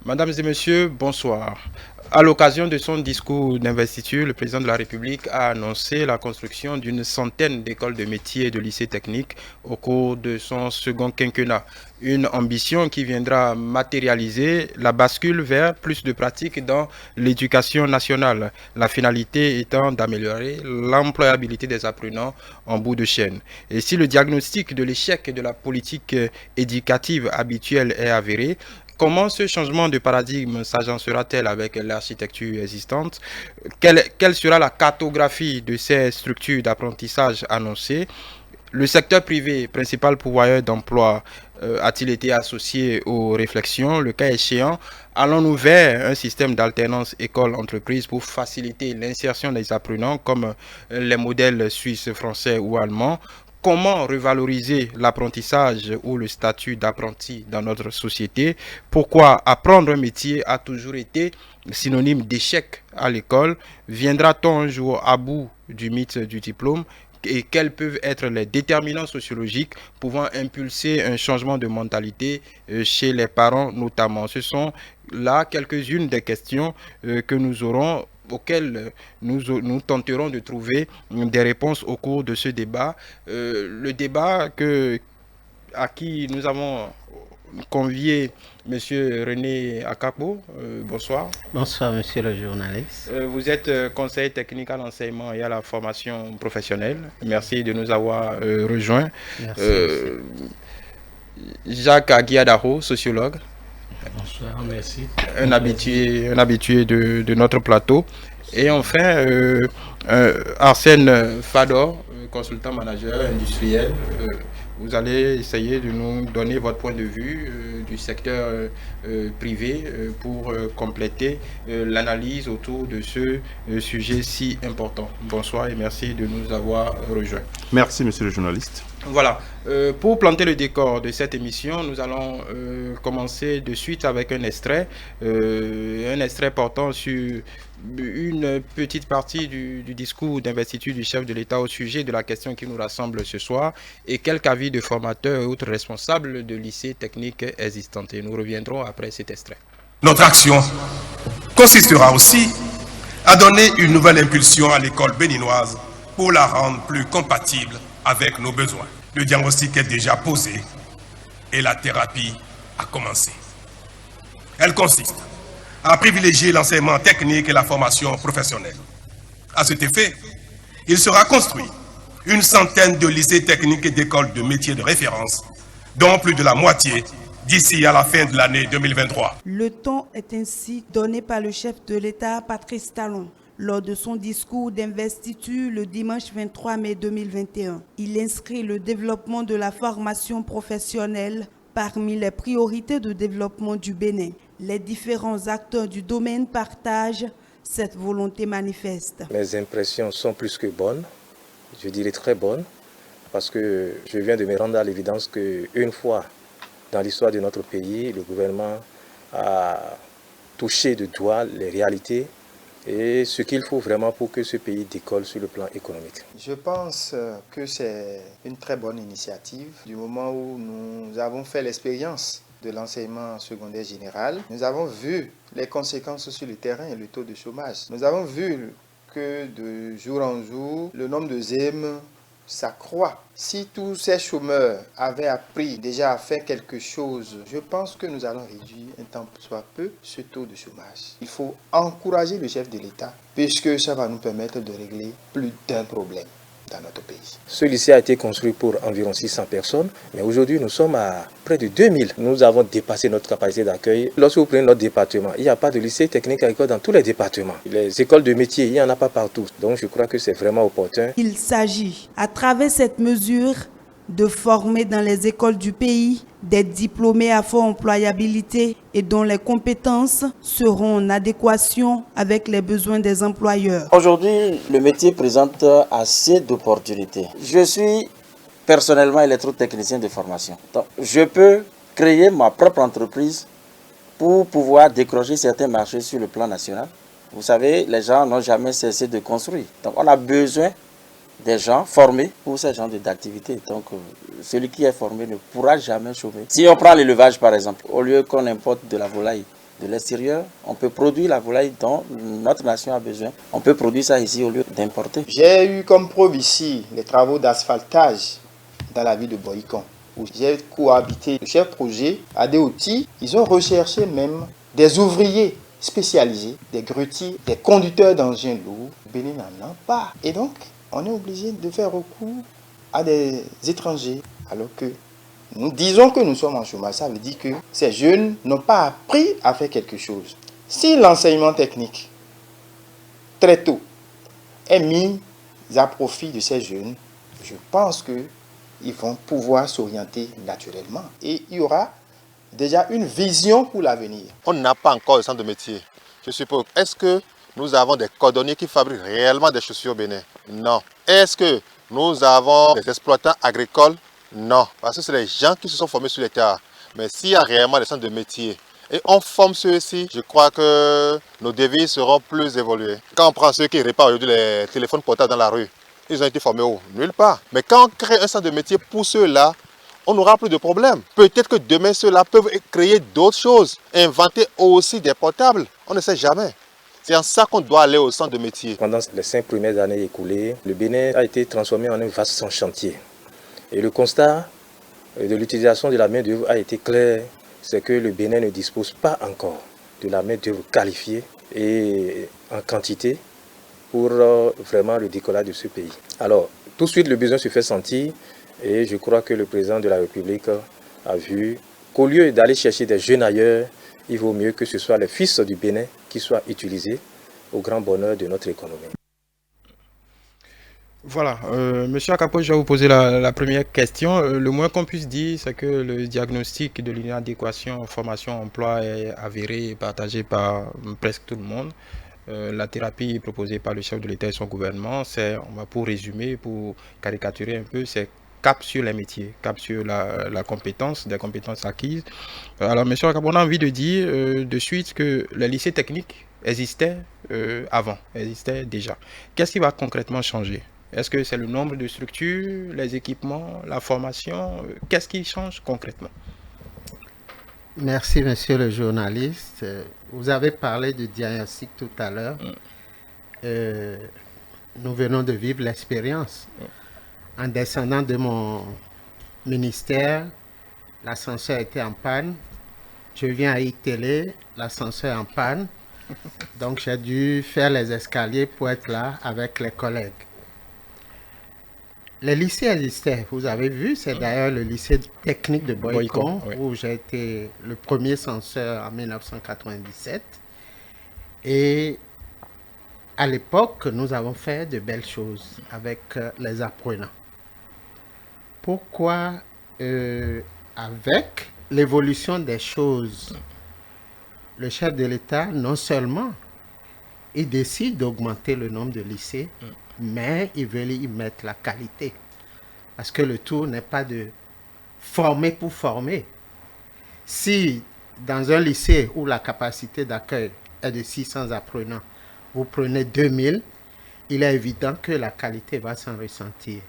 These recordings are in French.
Mesdames et messieurs, bonsoir. À l'occasion de son discours d'investiture, le président de la République a annoncé la construction d'une centaine d'écoles de métiers et de lycées techniques au cours de son second quinquennat. Une ambition qui viendra matérialiser la bascule vers plus de pratiques dans l'éducation nationale. La finalité étant d'améliorer l'employabilité des apprenants en bout de chaîne. Et si le diagnostic de l'échec de la politique éducative habituelle est avéré, comment ce changement de paradigme s'agencera-t-elle avec l'architecture existante? Quelle sera la cartographie de ces structures d'apprentissage annoncées? Le secteur privé, principal pourvoyeur d'emploi, a-t-il été associé aux réflexions? Le cas échéant, allons-nous vers un système d'alternance école-entreprise pour faciliter l'insertion des apprenants comme les modèles suisses, français ou allemands? Comment revaloriser l'apprentissage ou le statut d'apprenti dans notre société? Pourquoi apprendre un métier a toujours été synonyme d'échec à l'école? Viendra-t-on un jour à bout du mythe du diplôme? Et quels peuvent être les déterminants sociologiques pouvant impulser un changement de mentalité chez les parents notamment? Ce sont là quelques-unes des questions que nous aurons auxquelles nous tenterons de trouver des réponses au cours de ce débat. Le débat à qui nous avons convié Monsieur René Akapo. Bonsoir. Bonsoir, monsieur le journaliste. Vous êtes conseiller technique à l'enseignement et à la formation professionnelle. Merci de nous avoir rejoints. Merci aussi. Euh, Jacques Aguiadaro, sociologue, Bonsoir, merci. un habitué de notre plateau. Et enfin, Arsène Fador, consultant manager industriel. Vous allez essayer de nous donner votre point de vue du secteur privé pour compléter l'analyse autour de ce sujet si important. Bonsoir et merci de nous avoir rejoints. Merci, monsieur le journaliste. Voilà. Pour planter le décor de cette émission, nous allons commencer de suite avec un extrait portant sur une petite partie du discours d'investiture du chef de l'État au sujet de la question qui nous rassemble ce soir et quelques avis de formateurs et autres responsables de lycées techniques existants. Et nous reviendrons après cet extrait. Notre action consistera aussi à donner une nouvelle impulsion à l'école béninoise pour la rendre plus compatible avec nos besoins. Le diagnostic est déjà posé et la thérapie a commencé. Elle consiste à privilégier l'enseignement technique et la formation professionnelle. À cet effet, il sera construit une centaine de lycées techniques et d'écoles de métiers de référence, dont plus de la moitié d'ici à la fin de l'année 2023. Le ton est ainsi donné par le chef de l'État, Patrice Talon, lors de son discours d'investiture le dimanche 23 mai 2021. Il inscrit le développement de la formation professionnelle parmi les priorités de développement du Bénin. Les différents acteurs du domaine partagent cette volonté manifeste. Mes impressions sont plus que bonnes, je dirais très bonnes, parce que je viens de me rendre à l'évidence qu'une fois dans l'histoire de notre pays, le gouvernement a touché de doigt les réalités et ce qu'il faut vraiment pour que ce pays décolle sur le plan économique. Je pense que c'est une très bonne initiative du moment où nous avons fait l'expérience de l'enseignement secondaire général. Nous avons vu les conséquences sur le terrain et le taux de chômage. Nous avons vu que de jour en jour, le nombre de ZEM s'accroît. Si tous ces chômeurs avaient appris déjà à faire quelque chose, je pense que nous allons réduire un tant soit peu ce taux de chômage. Il faut encourager le chef de l'État puisque ça va nous permettre de régler plus d'un problème dans notre pays. Ce lycée a été construit pour environ 600 personnes, mais aujourd'hui nous sommes à près de 2000. Nous avons dépassé notre capacité d'accueil. Lorsque vous prenez notre département, il n'y a pas de lycée technique agricole dans tous les départements. Les écoles de métier, il n'y en a pas partout. Donc je crois que c'est vraiment opportun. Il s'agit, à travers cette mesure, de former dans les écoles du pays des diplômés à forte employabilité et dont les compétences seront en adéquation avec les besoins des employeurs. Aujourd'hui, le métier présente assez d'opportunités. Je suis personnellement électrotechnicien de formation. Donc, je peux créer ma propre entreprise pour pouvoir décrocher certains marchés sur le plan national. Vous savez, les gens n'ont jamais cessé de construire. Donc, on a besoin des gens formés pour ce genre d'activité. Donc, celui qui est formé ne pourra jamais chômer. Si on prend l'élevage, par exemple, au lieu qu'on importe de la volaille de l'extérieur. On peut produire la volaille dont notre nation a besoin. On peut produire ça ici au lieu d'importer. J'ai eu comme preuve ici les travaux d'asphaltage dans la ville de Boycon, où j'ai cohabité. Le chef projet ADOTI, ils ont recherché même des ouvriers spécialisés, des grutiers, des conducteurs d'engins lourds. Bénin n'en a pas. Et donc, on est obligé de faire recours à des étrangers, alors que nous disons que nous sommes en chômage. Ça veut dire que ces jeunes n'ont pas appris à faire quelque chose. Si l'enseignement technique, très tôt, est mis à profit de ces jeunes, je pense qu'ils vont pouvoir s'orienter naturellement. Et il y aura déjà une vision pour l'avenir. On n'a pas encore de centre de métier. Je suppose, est-ce que nous avons des cordonniers qui fabriquent réellement des chaussures au Bénin? Non. Est-ce que nous avons des exploitants agricoles? Non. Parce que c'est les gens qui se sont formés sur les terres. Mais s'il y a réellement des centres de métier et on forme ceux-ci, je crois que nos devises seront plus évoluées. Quand on prend ceux qui réparent aujourd'hui les téléphones portables dans la rue, ils ont été formés où? Nulle part. Mais quand on crée un centre de métier pour ceux-là, on n'aura plus de problème. Peut-être que demain, ceux-là peuvent créer d'autres choses, inventer aussi des portables. On ne sait jamais. C'est en ça qu'on doit aller au centre de métier. Pendant les 5 premières années écoulées, le Bénin a été transformé en un vaste chantier. Et le constat de l'utilisation de la main-d'œuvre a été clair, c'est que le Bénin ne dispose pas encore de la main-d'œuvre qualifiée et en quantité pour vraiment le décollage de ce pays. Alors, tout de suite, le besoin se fait sentir et je crois que le président de la République a vu qu'au lieu d'aller chercher des jeunes ailleurs, il vaut mieux que ce soit les fils du Bénin qui soient utilisés au grand bonheur de notre économie. Voilà, Monsieur Akapo, je vais vous poser la première question. Le moins qu'on puisse dire, c'est que le diagnostic de l'inadéquation formation-emploi est avéré et partagé par presque tout le monde. La thérapie proposée par le chef de l'État et son gouvernement, c'est, pour résumer, pour caricaturer un peu, c'est cap sur les métiers, cap sur la compétence, des compétences acquises. Alors, Monsieur Akapo, on a envie de dire de suite que les lycées techniques existaient avant, existaient déjà. Qu'est-ce qui va concrètement changer? Est-ce que c'est le nombre de structures, les équipements, la formation? Qu'est-ce qui change concrètement? Merci, monsieur le journaliste. Vous avez parlé de diagnostic tout à l'heure. Nous venons de vivre l'expérience. En descendant de mon ministère, l'ascenseur était en panne. Je viens à ITélé, l'ascenseur est en panne. Donc, j'ai dû faire les escaliers pour être là avec les collègues. Les lycées existaient, vous avez vu, c'est d'ailleurs le lycée technique de Boycon, oui, où j'ai été le premier censeur en 1997. Et à l'époque, nous avons fait de belles choses avec les apprenants. Pourquoi, avec l'évolution des choses, le chef de l'État, non seulement, il décide d'augmenter le nombre de lycées, mais il veut y mettre la qualité. Parce que le tout n'est pas de former pour former. Si dans un lycée où la capacité d'accueil est de 600 apprenants, vous prenez 2000, il est évident que la qualité va s'en ressentir.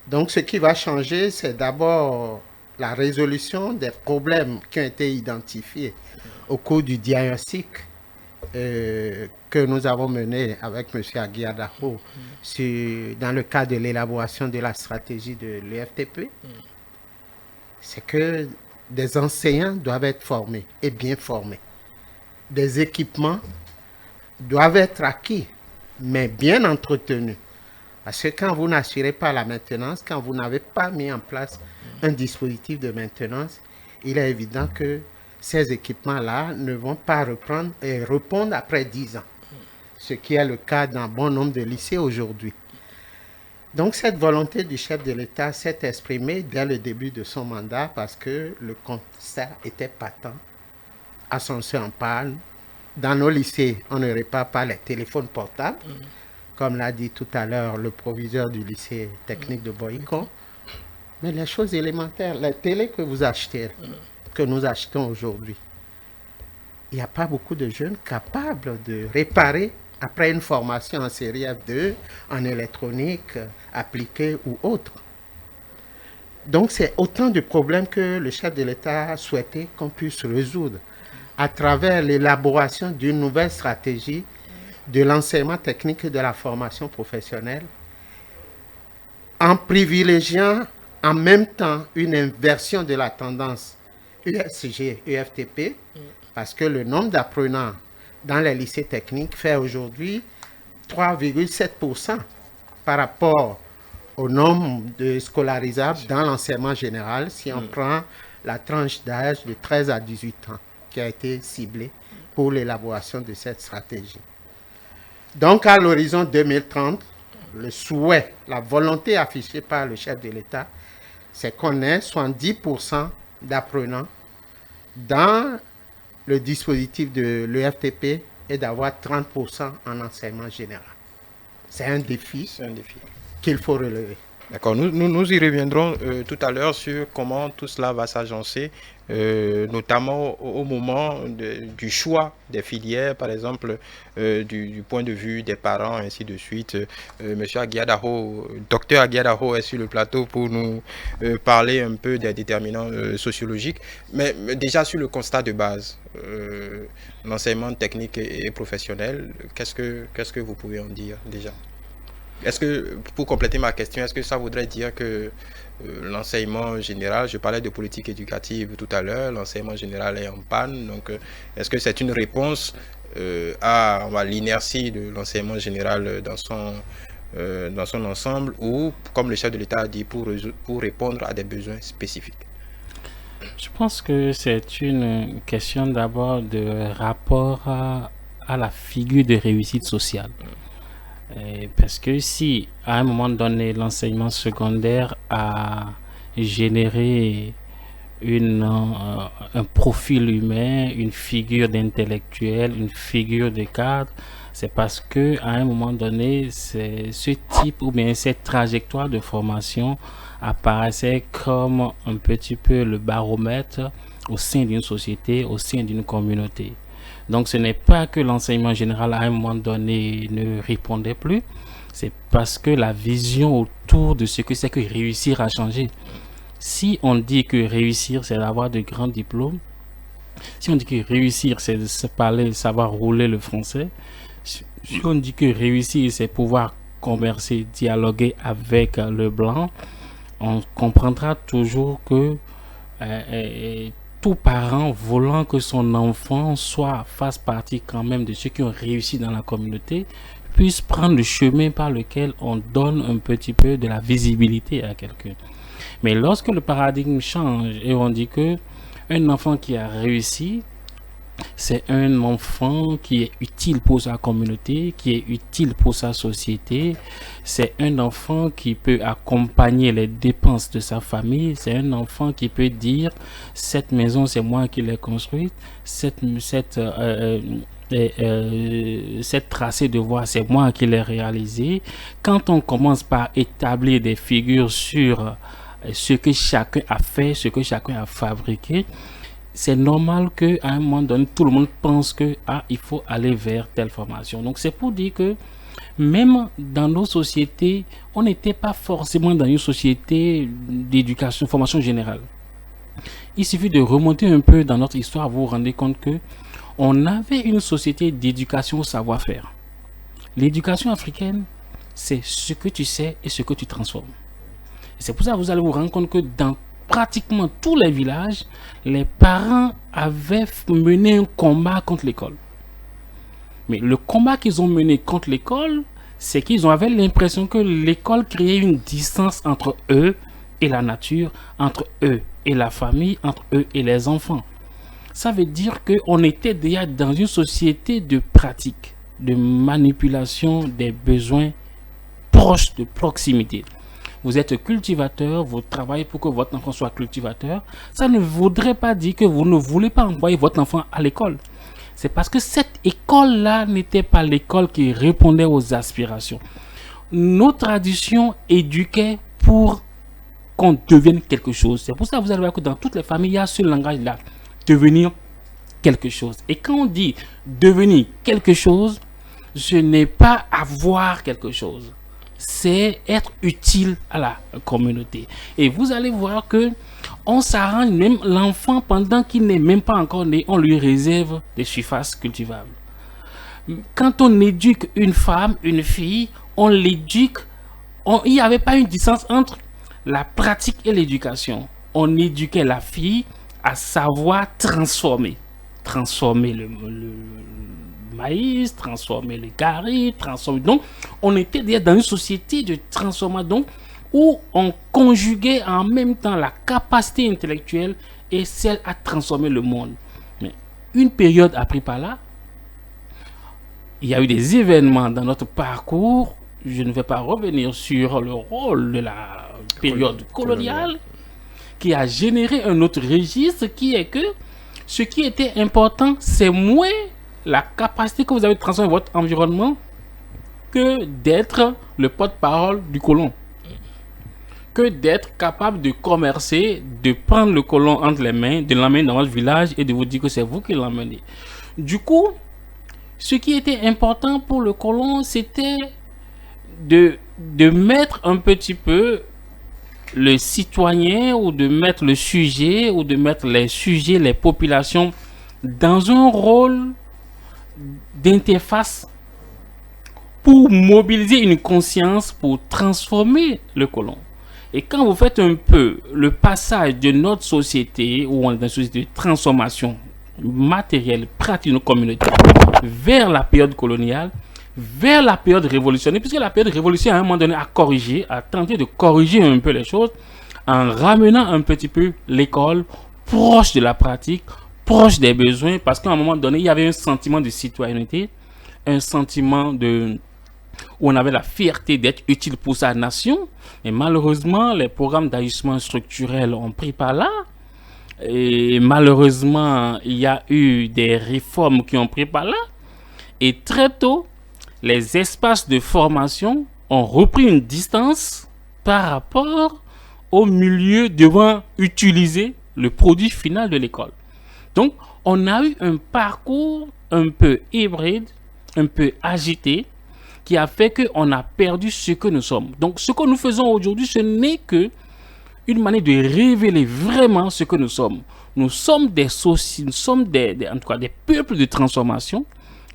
Donc ce qui va changer, c'est d'abord la résolution des problèmes qui ont été identifiés au cours du diagnostic que nous avons mené avec M. Aguiar-Dako dans le cadre de l'élaboration de la stratégie de l'EFTP, c'est que des enseignants doivent être formés et bien formés. Des équipements doivent être acquis, mais bien entretenus. Parce que quand vous n'assurez pas la maintenance, quand vous n'avez pas mis en place un dispositif de maintenance, il est évident que ces équipements-là ne vont pas répondre après 10 ans, ce qui est le cas dans bon nombre de lycées aujourd'hui. Donc cette volonté du chef de l'État s'est exprimée dès le début de son mandat parce que le constat était patent. Ascenseur en panne. Dans nos lycées, on ne répare pas les téléphones portables, comme l'a dit tout à l'heure le proviseur du lycée technique de Boycon. Mais les choses élémentaires, les télés que vous achetez, que nous achetons aujourd'hui, il n'y a pas beaucoup de jeunes capables de réparer après une formation en série F2, en électronique, appliquée ou autre. Donc c'est autant de problèmes que le chef de l'État a souhaité qu'on puisse résoudre à travers l'élaboration d'une nouvelle stratégie de l'enseignement technique et de la formation professionnelle, en privilégiant en même temps une inversion de la tendance ESG-EFTP, parce que le nombre d'apprenants dans les lycées techniques fait aujourd'hui 3,7% par rapport au nombre de scolarisables dans l'enseignement général, si on prend la tranche d'âge de 13 à 18 ans qui a été ciblée pour l'élaboration de cette stratégie. Donc, à l'horizon 2030, le souhait, la volonté affichée par le chef de l'État, c'est qu'on ait 70% d'apprenants dans le dispositif de l'EFTP et d'avoir 30% en enseignement général. C'est un défi qu'il faut relever. D'accord, nous y reviendrons tout à l'heure sur comment tout cela va s'agencer, notamment au moment du choix des filières, par exemple, du point de vue des parents, ainsi de suite. Monsieur Aguiadaho, docteur Aguiadaho est sur le plateau pour nous parler un peu des déterminants sociologiques, mais déjà sur le constat de base, l'enseignement technique et professionnel, qu'est-ce que vous pouvez en dire déjà ? Est-ce que, pour compléter ma question, est-ce que ça voudrait dire que l'enseignement général, je parlais de politique éducative tout à l'heure, l'enseignement général est en panne, donc est-ce que c'est une réponse à l'inertie de l'enseignement général dans son ensemble, ou, comme le chef de l'État a dit, pour répondre à des besoins spécifiques? Je pense que c'est une question d'abord de rapport à la figure de réussite sociale. Parce que si à un moment donné l'enseignement secondaire a généré un profil humain, une figure d'intellectuel, une figure de cadre, c'est parce que à un moment donné ce type ou bien cette trajectoire de formation apparaissait comme un petit peu le baromètre au sein d'une société, au sein d'une communauté. Donc ce n'est pas que l'enseignement général à un moment donné ne répondait plus, c'est parce que la vision autour de ce que c'est que réussir a changé. Si on dit que réussir c'est d'avoir de grands diplômes, si on dit que réussir c'est de se parler, savoir rouler le français, si on dit que réussir c'est pouvoir converser, dialoguer avec le blanc, on comprendra toujours que tout parent voulant que son enfant fasse partie quand même de ceux qui ont réussi dans la communauté, puisse prendre le chemin par lequel on donne un petit peu de la visibilité à quelqu'un. Mais lorsque le paradigme change et on dit que un enfant qui a réussi, c'est un enfant qui est utile pour sa communauté, qui est utile pour sa société. C'est un enfant qui peut accompagner les dépenses de sa famille. C'est un enfant qui peut dire « cette maison, c'est moi qui l'ai construite. Cette tracé de voie, c'est moi qui l'ai réalisé. » Quand on commence par établir des figures sur ce que chacun a fait, ce que chacun a fabriqué, c'est normal qu'à un moment donné, tout le monde pense que il faut aller vers telle formation. Donc c'est pour dire que même dans nos sociétés, on n'était pas forcément dans une société d'éducation, formation générale. Il suffit de remonter un peu dans notre histoire, vous vous rendez compte que on avait une société d'éducation au savoir-faire. L'éducation africaine, c'est ce que tu sais et ce que tu transformes. Et c'est pour ça que vous allez vous rendre compte que dans pratiquement tous les villages, les parents avaient mené un combat contre l'école. Mais le combat qu'ils ont mené contre l'école, c'est qu'ils avaient l'impression que l'école créait une distance entre eux et la nature, entre eux et la famille, entre eux et les enfants. Ça veut dire qu'on était déjà dans une société de pratique, de manipulation des besoins proches de proximité. Vous êtes cultivateur, vous travaillez pour que votre enfant soit cultivateur. Ça ne voudrait pas dire que vous ne voulez pas envoyer votre enfant à l'école. C'est parce que cette école-là n'était pas l'école qui répondait aux aspirations. Nos traditions éduquaient pour qu'on devienne quelque chose. C'est pour ça que vous allez voir que dans toutes les familles, il y a ce langage-là, devenir quelque chose. Et quand on dit devenir quelque chose, ce n'est pas avoir quelque chose. C'est être utile à la communauté. Et vous allez voir que On s'arrange, même l'enfant, pendant qu'il n'est même pas encore né, on lui réserve des surfaces cultivables. Quand on éduque une femme, une fille, on l'éduque. Il n'y avait pas une distance entre la pratique et l'éducation. On éduquait la fille à savoir transformer. Transformer le maïs, transformer les caries, transformer. Donc, on était déjà dans une société de transformation. Donc, où on conjuguait en même temps la capacité intellectuelle et celle à transformer le monde. Mais une période a pris par là, il y a eu des événements dans notre parcours, je ne vais pas revenir sur le rôle de la période coloniale, qui a généré un autre registre qui est que ce qui était important, c'est moins la capacité que vous avez de transformer votre environnement que d'être le porte-parole du colon. Que d'être capable de commercer, de prendre le colon entre les mains, de l'emmener dans votre village et de vous dire que c'est vous qui l'emmenez. Du coup, ce qui était important pour le colon, c'était de mettre un petit peu le citoyen ou de mettre le sujet ou de mettre les sujets, les populations dans un rôle d'interface pour mobiliser une conscience, pour transformer le colon. Et quand vous faites un peu le passage de notre société, où on est dans une société de transformation matérielle, pratique de nos communautés, vers la période coloniale, vers la période révolutionnaire, puisque la période révolutionnaire, à un moment donné, a corrigé, a tenté de corriger un peu les choses, en ramenant un petit peu l'école proche de la pratique, proche des besoins, parce qu'à un moment donné, il y avait un sentiment de citoyenneté, un sentiment de... où on avait la fierté d'être utile pour sa nation. Et malheureusement, les programmes d'ajustement structurel ont pris par là. Et malheureusement, il y a eu des réformes qui ont pris par là. Et très tôt, les espaces de formation ont repris une distance par rapport au milieu devant utiliser le produit final de l'école. Donc, on a eu un parcours un peu hybride, un peu agité, qui a fait qu'on a perdu ce que nous sommes. Donc, ce que nous faisons aujourd'hui, ce n'est que une manière de révéler vraiment ce que nous sommes. Nous sommes des sociétés, nous sommes en tout cas des peuples de transformation.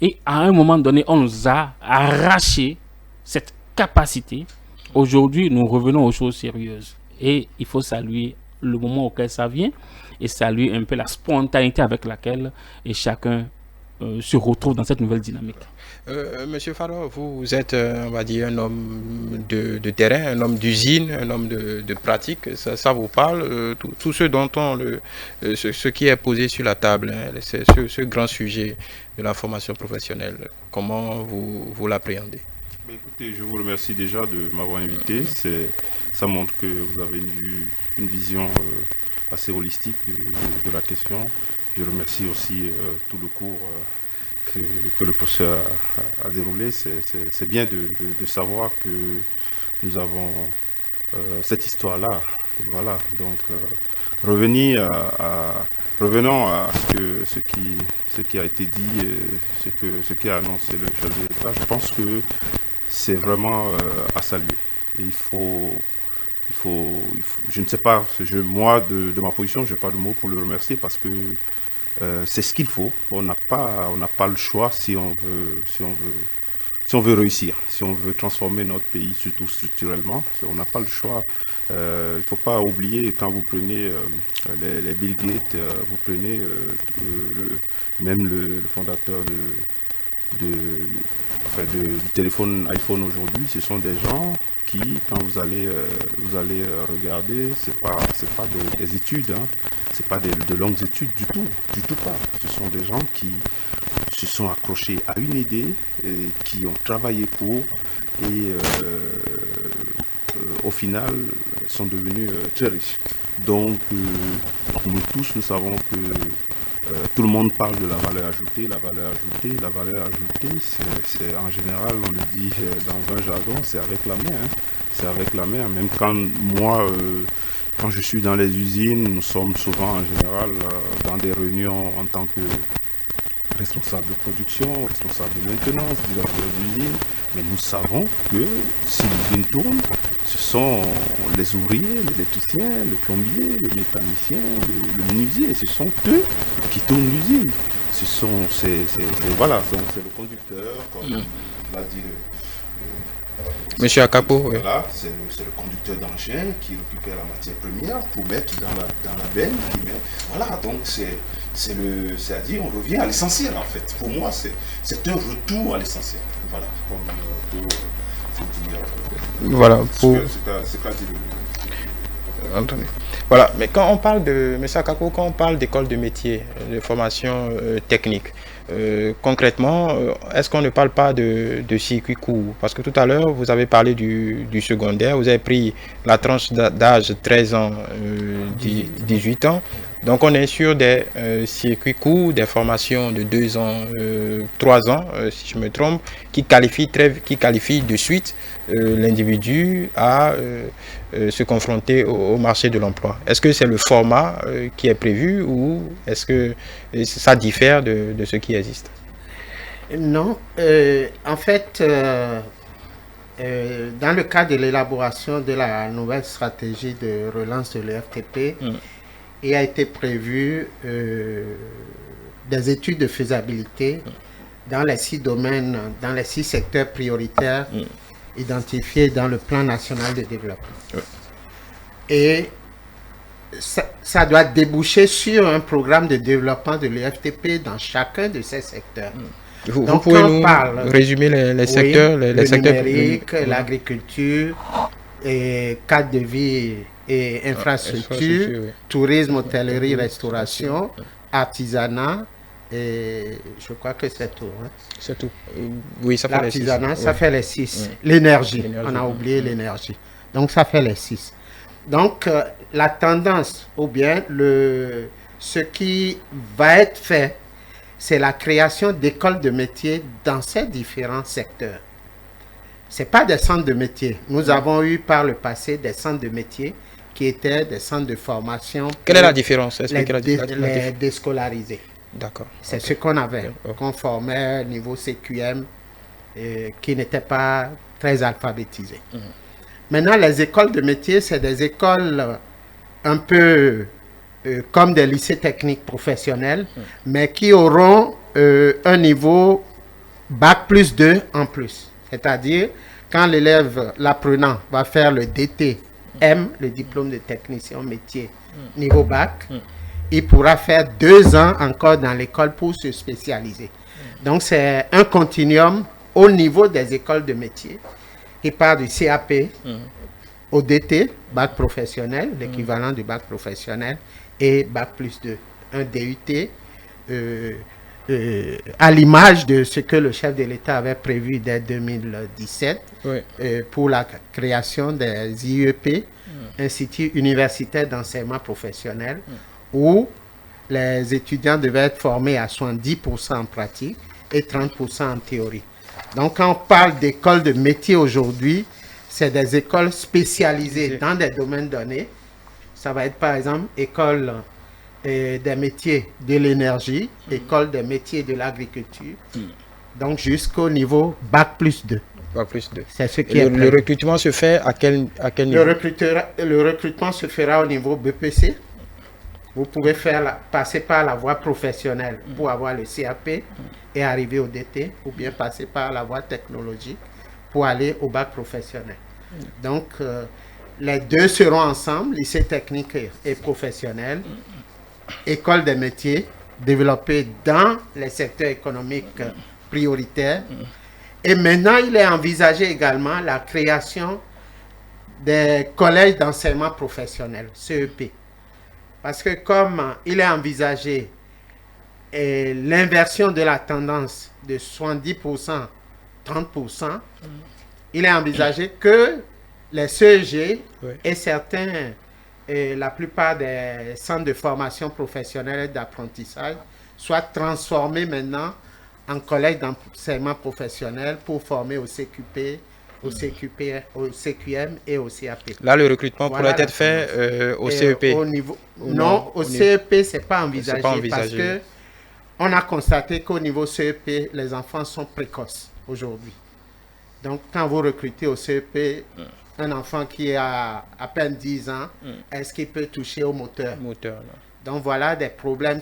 Et à un moment donné, on nous a arraché cette capacité. Aujourd'hui, nous revenons aux choses sérieuses. Et il faut saluer le moment auquel ça vient et saluer un peu la spontanéité avec laquelle chacun se retrouve dans cette nouvelle dynamique. Monsieur Faro, vous êtes, on va dire, un homme de terrain, un homme d'usine, un homme de pratique. Ça vous parle, tout ce dont ce qui est posé sur la table, hein, c'est ce grand sujet de la formation professionnelle. Comment vous l'appréhendez? Écoutez, je vous remercie déjà de m'avoir invité. Ça montre que vous avez une vision assez holistique de la question. Je remercie aussi tout le cours que le professeur a déroulé. C'est bien de savoir que nous avons cette histoire-là. Voilà, donc revenons à ce qui a été dit, ce qui a annoncé le chef de l'État. Je pense que c'est vraiment à saluer. Et je ne sais pas, moi de ma position, je n'ai pas de mots pour le remercier parce que c'est ce qu'il faut. On n'a pas le choix si on veut réussir, si on veut transformer notre pays, surtout structurellement. On n'a pas le choix. Il ne faut pas oublier, quand vous prenez les Bill Gates, vous prenez même le fondateur du téléphone iPhone aujourd'hui, ce sont des gens qui, quand vous allez regarder, c'est pas des études, hein, c'est pas de longues études du tout pas. Ce sont des gens qui se sont accrochés à une idée et qui ont travaillé pour et au final sont devenus très riches. Donc nous tous, nous savons que tout le monde parle de la valeur ajoutée. La valeur ajoutée, c'est en général, on le dit dans un jargon, c'est avec la main. Hein. C'est avec la main. Même quand moi, quand je suis dans les usines, nous sommes souvent en général dans des réunions en tant que responsable de production, responsable de maintenance, directeur d'usine. Mais nous savons que si l'usine tourne, ce sont les ouvriers, l'électricien, le plombier, le mécanicien, le menuisier. Ce sont eux qui tournent l'usine. Voilà, c'est le conducteur, comme l'a dit Monsieur Akapo, oui. Voilà, c'est le conducteur d'engin qui récupère la matière première pour mettre dans la benne. Voilà, donc c'est-à-dire on revient à l'essentiel en fait. Pour moi, c'est un retour à l'essentiel. Voilà, comme faut dire. Voilà, pour... C'est qu'a dit Entendez. Voilà, mais quand on parle de, M. Akapo, quand on parle d'école de métier, de formation technique, concrètement, est-ce qu'on ne parle pas de circuit court? Parce que tout à l'heure, vous avez parlé du secondaire, vous avez pris la tranche d'âge 13 ans, 18 ans. Donc on est sur des circuits courts, des formations de 2 ans, 3 ans, si je me trompe, qui qualifient de suite l'individu à se confronter au marché de l'emploi. Est-ce que c'est le format qui est prévu ou est-ce que ça diffère de ce qui existe? Non, en fait, dans le cadre de l'élaboration de la nouvelle stratégie de relance de l'EFTP, il a été prévu des études de faisabilité dans les 6 domaines, dans les 6 secteurs prioritaires identifiés dans le plan national de développement. Et ça doit déboucher sur un programme de développement de l'EFTP dans chacun de ces secteurs. Vous pouvez nous résumer les secteurs, le numérique, l'agriculture, et cadre de vie et infrastructure, tourisme, hôtellerie, restauration, artisanat, et je crois que c'est tout. Hein. C'est tout. Oui, ça fait les 6. L'artisanat, ça fait les 6. L'énergie, on a oublié l'énergie. Donc, ça fait les 6. Donc, la tendance, ou bien ce qui va être fait, c'est la création d'écoles de métiers dans ces différents secteurs. Ce n'est pas des centres de métiers. Nous avons eu par le passé des centres de métiers qui étaient des centres de formation. Quelle est la différence? Les déscolarisés. D'accord. C'est ce qu'on avait, qu'on formait au niveau CQM, qui n'étaient pas très alphabétisés. Maintenant, les écoles de métiers, c'est des écoles un peu comme des lycées techniques professionnels, mais qui auront un niveau Bac plus 2 en plus. C'est-à-dire, quand l'élève, l'apprenant, va faire le DTM, le diplôme de technicien métier, niveau Bac, il pourra faire 2 ans encore dans l'école pour se spécialiser. Donc, c'est un continuum au niveau des écoles de métier qui part du CAP au DT, Bac professionnel, l'équivalent du Bac professionnel, et Bac plus 2, un DUT, à l'image de ce que le chef de l'État avait prévu dès 2017 pour la création des IEP, Instituts universitaires d'enseignement professionnel, où les étudiants devaient être formés à 70% en pratique et 30% en théorie. Donc, quand on parle d'écoles de métier aujourd'hui, c'est des écoles spécialisées dans des domaines donnés. Ça va être par exemple école des métiers de l'énergie, école des métiers de l'agriculture, donc jusqu'au niveau Bac plus 2. Bac plus 2. C'est ce qui est le recrutement se fait à quel niveau? Le recrutement se fera au niveau BPC. Vous pouvez passer par la voie professionnelle pour avoir le CAP et arriver au DT, ou bien passer par la voie technologique pour aller au bac professionnel. Donc, les deux seront ensemble, lycée technique et professionnel, école des métiers développée dans les secteurs économiques prioritaires. Et maintenant, il est envisagé également la création des collèges d'enseignement professionnel, CEP. Parce que comme il est envisagé l'inversion de la tendance de 70%, 30%, il est envisagé que les CEG et certains, la plupart des centres de formation professionnelle et d'apprentissage soient transformés maintenant en collèges d'enseignement professionnel pour former au CQP, au CQM et au CAP. Là, le recrutement pourrait être fait au CEP. Non, au CEP, ce n'est pas envisagé, parce que on a constaté qu'au niveau CEP, les enfants sont précoces aujourd'hui. Donc, quand vous recrutez au CEP un enfant qui a à peine 10 ans, est-ce qu'il peut toucher au moteur? Donc, voilà des problèmes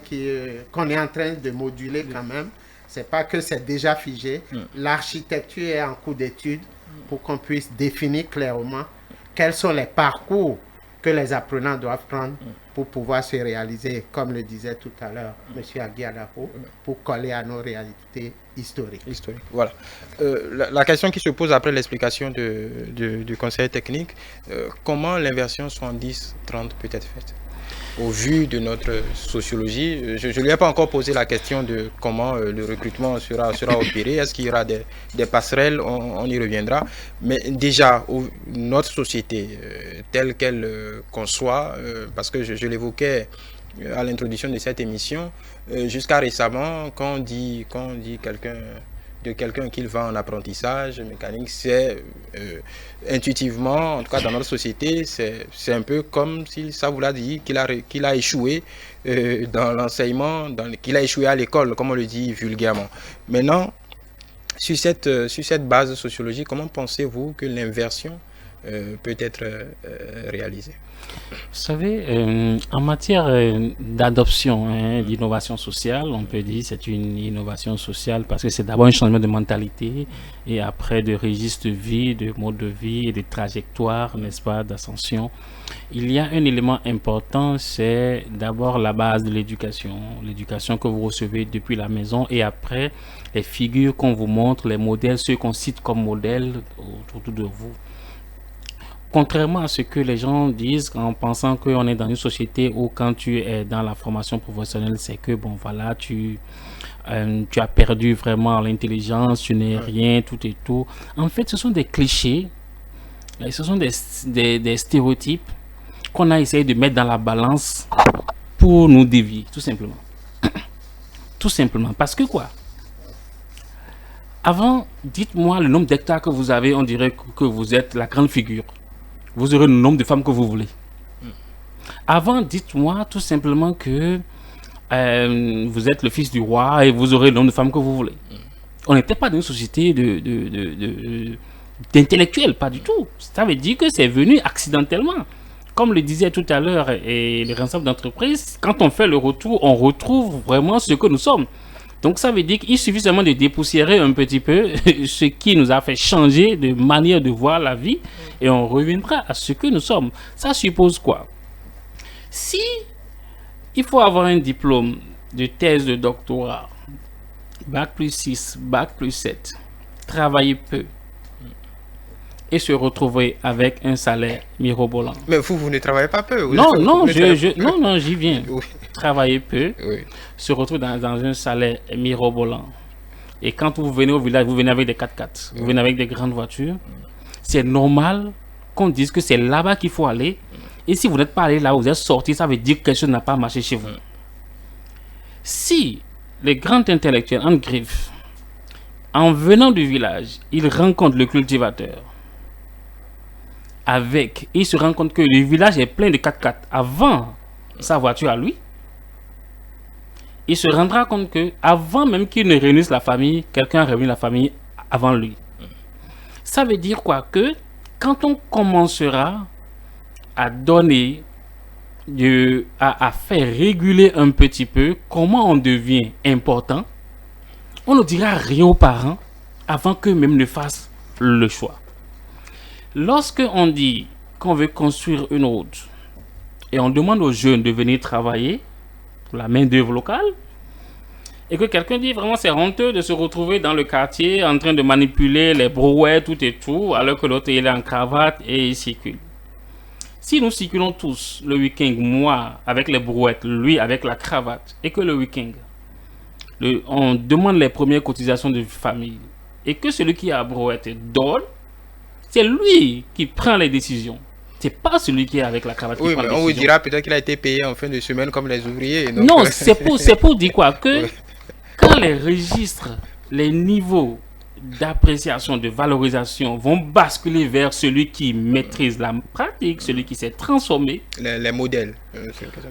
qu'on est en train de moduler quand même. Ce n'est pas que c'est déjà figé. L'architecture est en cours d'étude pour qu'on puisse définir clairement quels sont les parcours que les apprenants doivent prendre pour pouvoir se réaliser, comme le disait tout à l'heure M. Aguiadapo, pour coller à nos réalités historiques. Voilà. La question qui se pose après l'explication du conseil technique, comment l'inversion 70-30 peut être faite? Au vu de notre sociologie, je ne lui ai pas encore posé la question de comment le recrutement sera opéré. Est-ce qu'il y aura des passerelles? On y reviendra. Mais déjà, notre société, telle qu'elle conçoit, parce que je l'évoquais à l'introduction de cette émission, jusqu'à récemment, quand on dit quelqu'un qu'il va en apprentissage mécanique, c'est intuitivement, en tout cas dans notre société, c'est un peu comme si ça voulait dire qu'il a échoué dans l'enseignement, qu'il a échoué à l'école, comme on le dit vulgairement. Maintenant, sur cette base sociologique, comment pensez-vous que l'inversion peut être réalisée? Vous savez, en matière d'adoption, d'innovation sociale, on peut dire que c'est une innovation sociale parce que c'est d'abord un changement de mentalité et après de registre de vie, de mode de vie, de trajectoire, n'est-ce pas, d'ascension. Il y a un élément important, c'est d'abord la base de l'éducation que vous recevez depuis la maison et après les figures qu'on vous montre, les modèles, ceux qu'on cite comme modèles autour de vous. Contrairement à ce que les gens disent en pensant qu'on est dans une société où quand tu es dans la formation professionnelle, c'est que bon voilà, tu as perdu vraiment l'intelligence, tu n'es rien, tout et tout. En fait, ce sont des clichés, ce sont des stéréotypes qu'on a essayé de mettre dans la balance pour nous dévier, tout simplement. Tout simplement. Parce que quoi? Avant, dites-moi le nombre d'hectares que vous avez, on dirait que vous êtes la grande figure. Vous aurez le nombre de femmes que vous voulez. Avant, dites-moi tout simplement que vous êtes le fils du roi et vous aurez le nombre de femmes que vous voulez. On n'était pas dans une société d'intellectuels, pas du tout. Ça veut dire que c'est venu accidentellement. Comme le disait tout à l'heure les responsables d'entreprise, quand on fait le retour, on retrouve vraiment ce que nous sommes. Donc ça veut dire qu'il suffit seulement de dépoussiérer un petit peu ce qui nous a fait changer de manière de voir la vie et on reviendra à ce que nous sommes. Ça suppose quoi? Si il faut avoir un diplôme de thèse de doctorat, bac plus 6, bac plus 7, travailler peu et se retrouver avec un salaire mirobolant. Mais vous ne travaillez pas peu? Non, j'y viens. Oui. Travailler peu, se retrouve dans un salaire mirobolant. Et quand vous venez au village, vous venez avec des 4x4, vous venez avec des grandes voitures. C'est normal qu'on dise que c'est là-bas qu'il faut aller. Et si vous n'êtes pas allé là où vous êtes sorti, ça veut dire que quelque chose n'a pas marché chez vous. Si les grands intellectuels en griffe, en venant du village, ils rencontrent le cultivateur, il se rend compte que le village est plein de 4x4 avant sa voiture à lui, il se rendra compte que avant même qu'il ne réunisse la famille, quelqu'un a réuni la famille avant lui. Ça veut dire quoi? Que quand on commencera à donner, à faire réguler un petit peu comment on devient important, on ne dira rien aux parents avant qu'eux-mêmes ne fassent le choix. Lorsque on dit qu'on veut construire une route et on demande aux jeunes de venir travailler pour la main-d'œuvre locale, et que quelqu'un dit vraiment c'est honteux de se retrouver dans le quartier en train de manipuler les brouettes, tout et tout, alors que l'autre il est en cravate et il circule. Si nous circulons tous le week-end, moi avec les brouettes, lui avec la cravate, et que le week-end, on demande les premières cotisations de famille, et que celui qui a la brouette donne, c'est lui qui prend les décisions. C'est pas celui qui est avec la cravate qui prend les décisions. On vous dira peut-être qu'il a été payé en fin de semaine comme les ouvriers. Donc... Non, c'est pour dire quoi? Que quand les registres, les niveaux d'appréciation, de valorisation vont basculer vers celui qui maîtrise la pratique, celui qui s'est transformé, les modèles.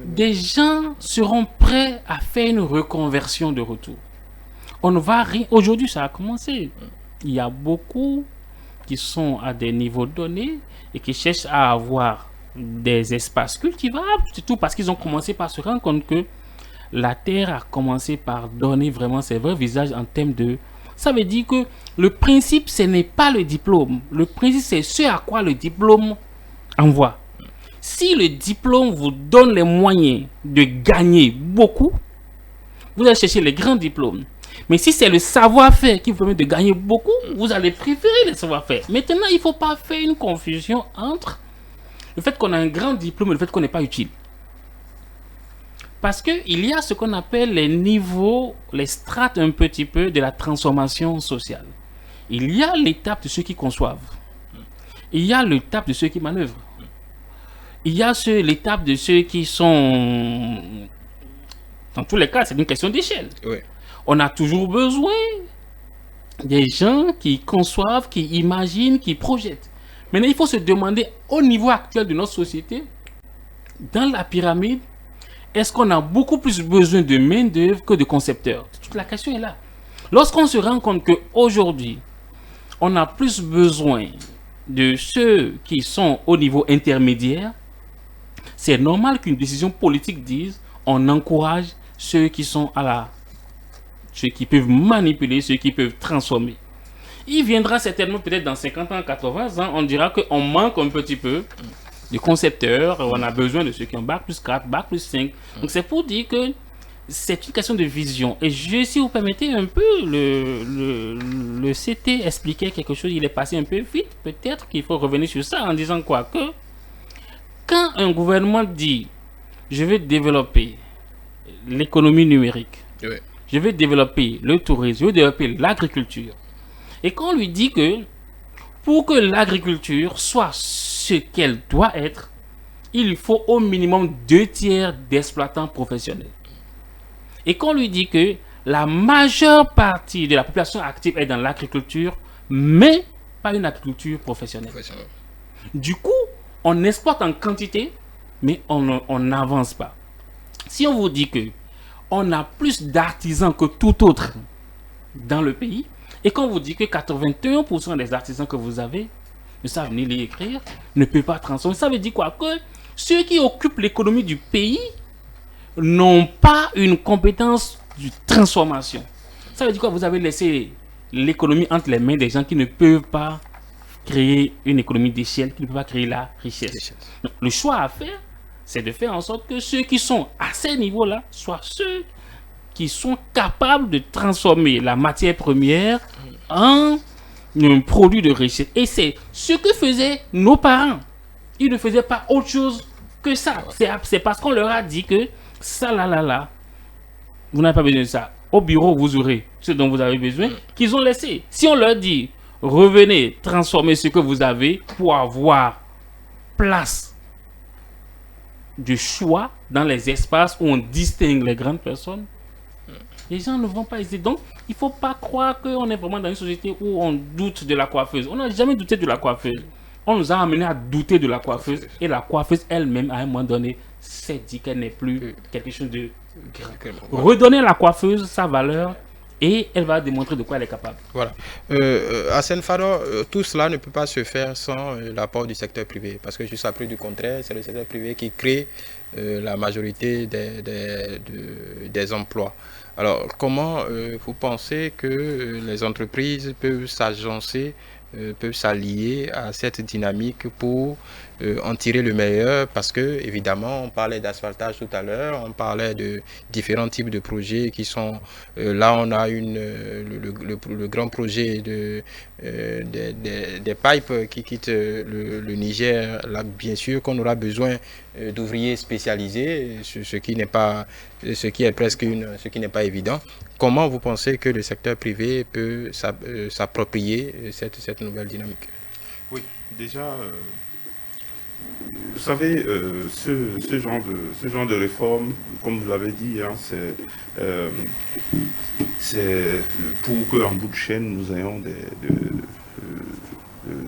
Des gens seront prêts à faire une reconversion de retour. On ne va rien. Aujourd'hui, ça a commencé. Il y a beaucoup qui sont à des niveaux donnés et qui cherchent à avoir des espaces cultivables, surtout parce qu'ils ont commencé par se rendre compte que la terre a commencé par donner vraiment ses vrais visages en termes de... Ça veut dire que le principe, ce n'est pas le diplôme. Le principe, c'est ce à quoi le diplôme envoie. Si le diplôme vous donne les moyens de gagner beaucoup, vous allez chercher les grands diplômes. Mais si c'est le savoir-faire qui vous permet de gagner beaucoup, vous allez préférer le savoir-faire. Maintenant, il ne faut pas faire une confusion entre le fait qu'on a un grand diplôme et le fait qu'on n'est pas utile. Parce qu'il y a ce qu'on appelle les niveaux, les strates un petit peu de la transformation sociale. Il y a l'étape de ceux qui conçoivent. Il y a l'étape de ceux qui manœuvrent. Il y a l'étape de ceux qui sont... Dans tous les cas, c'est une question d'échelle. Oui. On a toujours besoin des gens qui conçoivent, qui imaginent, qui projettent. Maintenant, il faut se demander, au niveau actuel de notre société, dans la pyramide, est-ce qu'on a beaucoup plus besoin de main-d'œuvre que de concepteurs? Toute la question est là. Lorsqu'on se rend compte qu'aujourd'hui, on a plus besoin de ceux qui sont au niveau intermédiaire, c'est normal qu'une décision politique dise on encourage ceux qui sont ceux qui peuvent manipuler, ceux qui peuvent transformer. Il viendra certainement peut-être dans 50 ans, 80 ans, on dira qu'on manque un petit peu de concepteurs, on a besoin de ceux qui ont bac plus 4, bac plus 5. Donc c'est pour dire que c'est une question de vision. Et si vous permettez un peu, le CT expliquait quelque chose, il est passé un peu vite, peut-être qu'il faut revenir sur ça en disant quoi? Que quand un gouvernement dit je vais développer l'économie numérique, Oui. je vais développer le tourisme, je vais développer l'agriculture, et qu'on lui dit que pour que l'agriculture soit ce qu'elle doit être, il lui faut au minimum 2/3 d'exploitants professionnels. Et qu'on lui dit que la majeure partie de la population active est dans l'agriculture, mais pas une agriculture professionnelle. Du coup, on exploite en quantité, mais on n'avance pas. Si on vous dit que on a plus d'artisans que tout autre dans le pays, et qu'on vous dit que 81% des artisans que vous avez ne savent ni lire écrire, ne peuvent pas transformer, ça veut dire quoi? Que ceux qui occupent l'économie du pays n'ont pas une compétence de transformation. Ça veut dire quoi? Vous avez laissé l'économie entre les mains des gens qui ne peuvent pas créer une économie d'échelle, qui ne peuvent pas créer la richesse. Donc, le choix à faire, c'est de faire en sorte que ceux qui sont à ces niveaux-là soient ceux qui sont capables de transformer la matière première en un produit de richesse. Et c'est ce que faisaient nos parents. Ils ne faisaient pas autre chose que ça. C'est parce qu'on leur a dit que ça, là, vous n'avez pas besoin de ça. Au bureau, vous aurez ce dont vous avez besoin, qu'ils ont laissé. Si on leur dit, revenez transformer ce que vous avez pour avoir place de choix dans les espaces où on distingue les grandes personnes, les gens ne vont pas hésiter. Donc, il ne faut pas croire qu'on est vraiment dans une société où on doute de la coiffeuse. On n'a jamais douté de la coiffeuse. On nous a amené à douter de la coiffeuse. Et la coiffeuse elle-même, à un moment donné, s'est dit qu'elle n'est plus quelque chose de grand. Redonner à la coiffeuse sa valeur et elle va démontrer de quoi elle est capable. Voilà. Hassane Fado, tout cela ne peut pas se faire sans l'apport du secteur privé. Parce que jusqu'à preuve du contraire, c'est le secteur privé qui crée la majorité des emplois. Alors, comment vous pensez que les entreprises peuvent s'agencer, peuvent s'allier à cette dynamique pour en tirer le meilleur? Parce que, évidemment, on parlait d'asphaltage tout à l'heure, on parlait de différents types de projets qui sont... là, on a le grand projet des pipes qui quittent le Niger. Là, bien sûr qu'on aura besoin d'ouvriers spécialisés, ce qui n'est pas évident. Comment vous pensez que le secteur privé peut s'approprier cette nouvelle dynamique? Oui, déjà, vous savez, ce genre de réforme, comme vous l'avez dit, hein, c'est pour qu'en bout de chaîne, nous ayons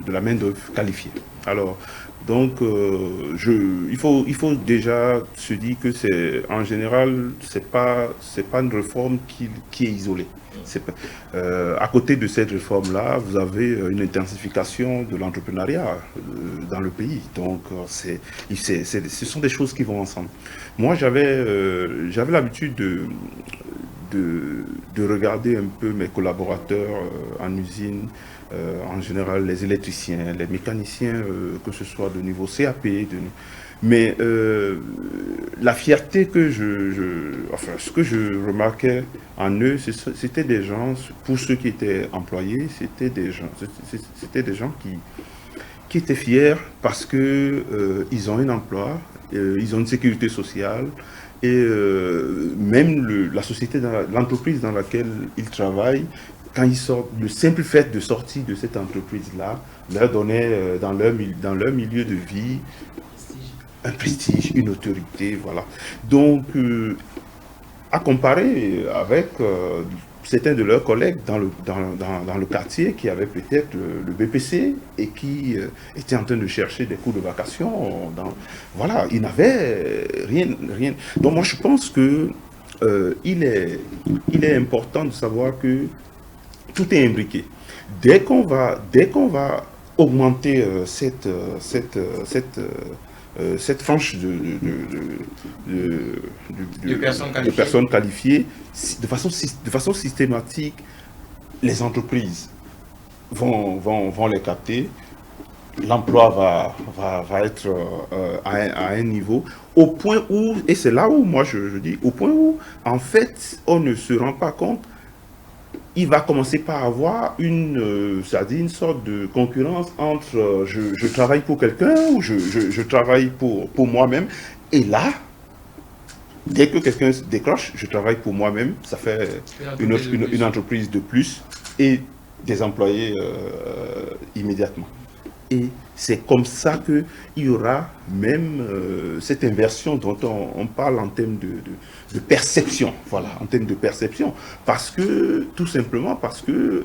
de la main-d'œuvre qualifiée. Alors, donc, il faut déjà se dire que en général, c'est pas une réforme qui est isolée. À côté de cette réforme-là, vous avez une intensification de l'entrepreneuriat dans le pays. Donc, ce sont des choses qui vont ensemble. Moi, j'avais l'habitude de regarder un peu mes collaborateurs en usine, en général les électriciens, les mécaniciens, que ce soit de niveau CAP, mais la fierté que ce que je remarquais en eux, c'était des gens, pour ceux qui étaient employés, c'était des gens qui étaient fiers parce que ils ont un emploi, ils ont une sécurité sociale, et même la société, l'entreprise dans laquelle ils travaillent, quand ils sortent, le simple fait de sortir de cette entreprise-là leur donnait dans leur milieu de vie un prestige, une autorité, voilà. Donc, à comparer avec certains de leurs collègues dans le quartier qui avaient peut-être le BPC et qui étaient en train de chercher des cours de vacation, voilà, ils n'avaient rien. Donc, moi, je pense que il est important de savoir que tout est imbriqué. Dès qu'on va augmenter cette frange de personnes qualifiées, de façon systématique, les entreprises vont les capter. L'emploi va être à un niveau, au point où, et c'est là où moi je dis, au point où, en fait, on ne se rend pas compte, il va commencer par avoir une sorte de concurrence entre je travaille pour quelqu'un ou je travaille pour moi-même. Et là, dès que quelqu'un décroche, je travaille pour moi-même, ça fait une entreprise de plus et des employés immédiatement. Et c'est comme ça qu'il y aura même cette inversion dont on parle en termes de perception. Voilà, en termes de perception. Tout simplement parce que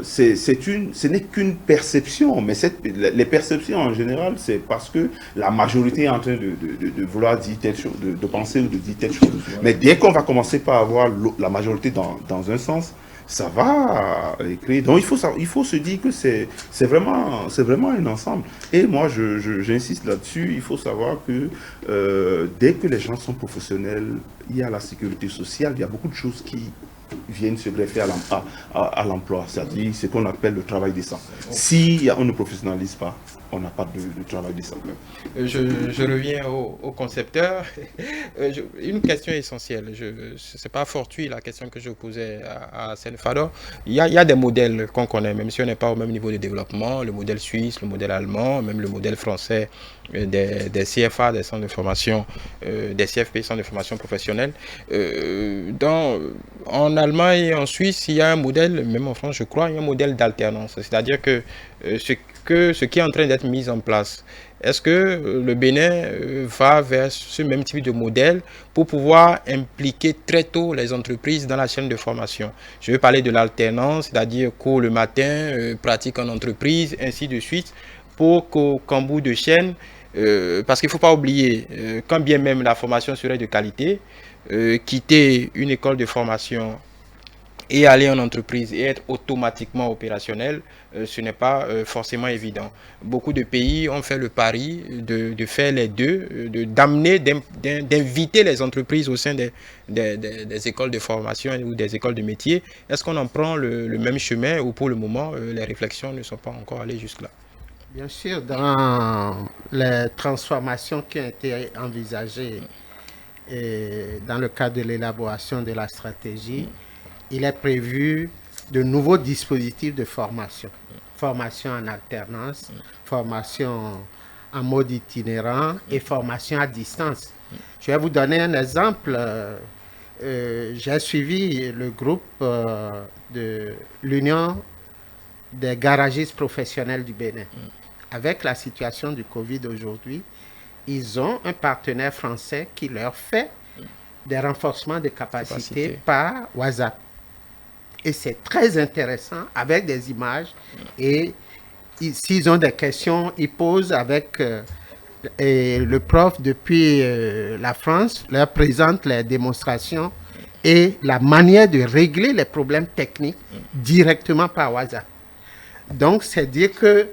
ce n'est qu'une perception. Mais les perceptions en général, c'est parce que la majorité est en train de vouloir dire telle chose, de penser ou de dire telle chose. Mais dès qu'on va commencer par avoir la majorité dans un sens, ça va créer. Donc il faut se dire que c'est vraiment un ensemble. Et moi, j'insiste là-dessus, il faut savoir que dès que les gens sont professionnels, il y a la sécurité sociale, il y a beaucoup de choses qui viennent se greffer à l'emploi, c'est-à-dire ce qu'on appelle le travail décent. Si on ne professionnalise pas, on n'a pas de travail décent. Je reviens au concepteur. Une question essentielle. Ce n'est pas fortuit la question que je posais à Senfador. Il y a des modèles qu'on connaît, même si on n'est pas au même niveau de développement. Le modèle suisse, le modèle allemand, même le modèle français des CFA, des centres de formation, des CFP, centres de formation professionnelle. En Allemagne et en Suisse, il y a un modèle, même en France, je crois, il y a un modèle d'alternance. C'est-à-dire que ce qui est en train d'être mis en place, est-ce que le Bénin va vers ce même type de modèle pour pouvoir impliquer très tôt les entreprises dans la chaîne de formation? Je veux parler de l'alternance, c'est-à-dire cours le matin, pratique en entreprise, ainsi de suite, pour qu'en bout de chaîne, parce qu'il ne faut pas oublier, quand bien même la formation serait de qualité, quitter une école de formation et aller en entreprise et être automatiquement opérationnel, ce n'est pas forcément évident. Beaucoup de pays ont fait le pari de faire les deux, d'inviter les entreprises au sein des écoles de formation ou des écoles de métier. Est-ce qu'on en prend le même chemin ou pour le moment, les réflexions ne sont pas encore allées jusque-là? Bien sûr, dans les transformations qui ont été envisagées et dans le cadre de l'élaboration de la stratégie, il est prévu de nouveaux dispositifs de formation. Formation en alternance, formation en mode itinérant et formation à distance. Je vais vous donner un exemple. J'ai suivi le groupe de l'Union des garagistes professionnels du Bénin. Avec la situation du Covid aujourd'hui, ils ont un partenaire français qui leur fait des renforcements de capacités par WhatsApp. Et c'est très intéressant avec des images et s'ils ont des questions, ils posent avec et le prof depuis la France, leur présente les démonstrations et la manière de régler les problèmes techniques directement par WhatsApp. Donc, c'est dire que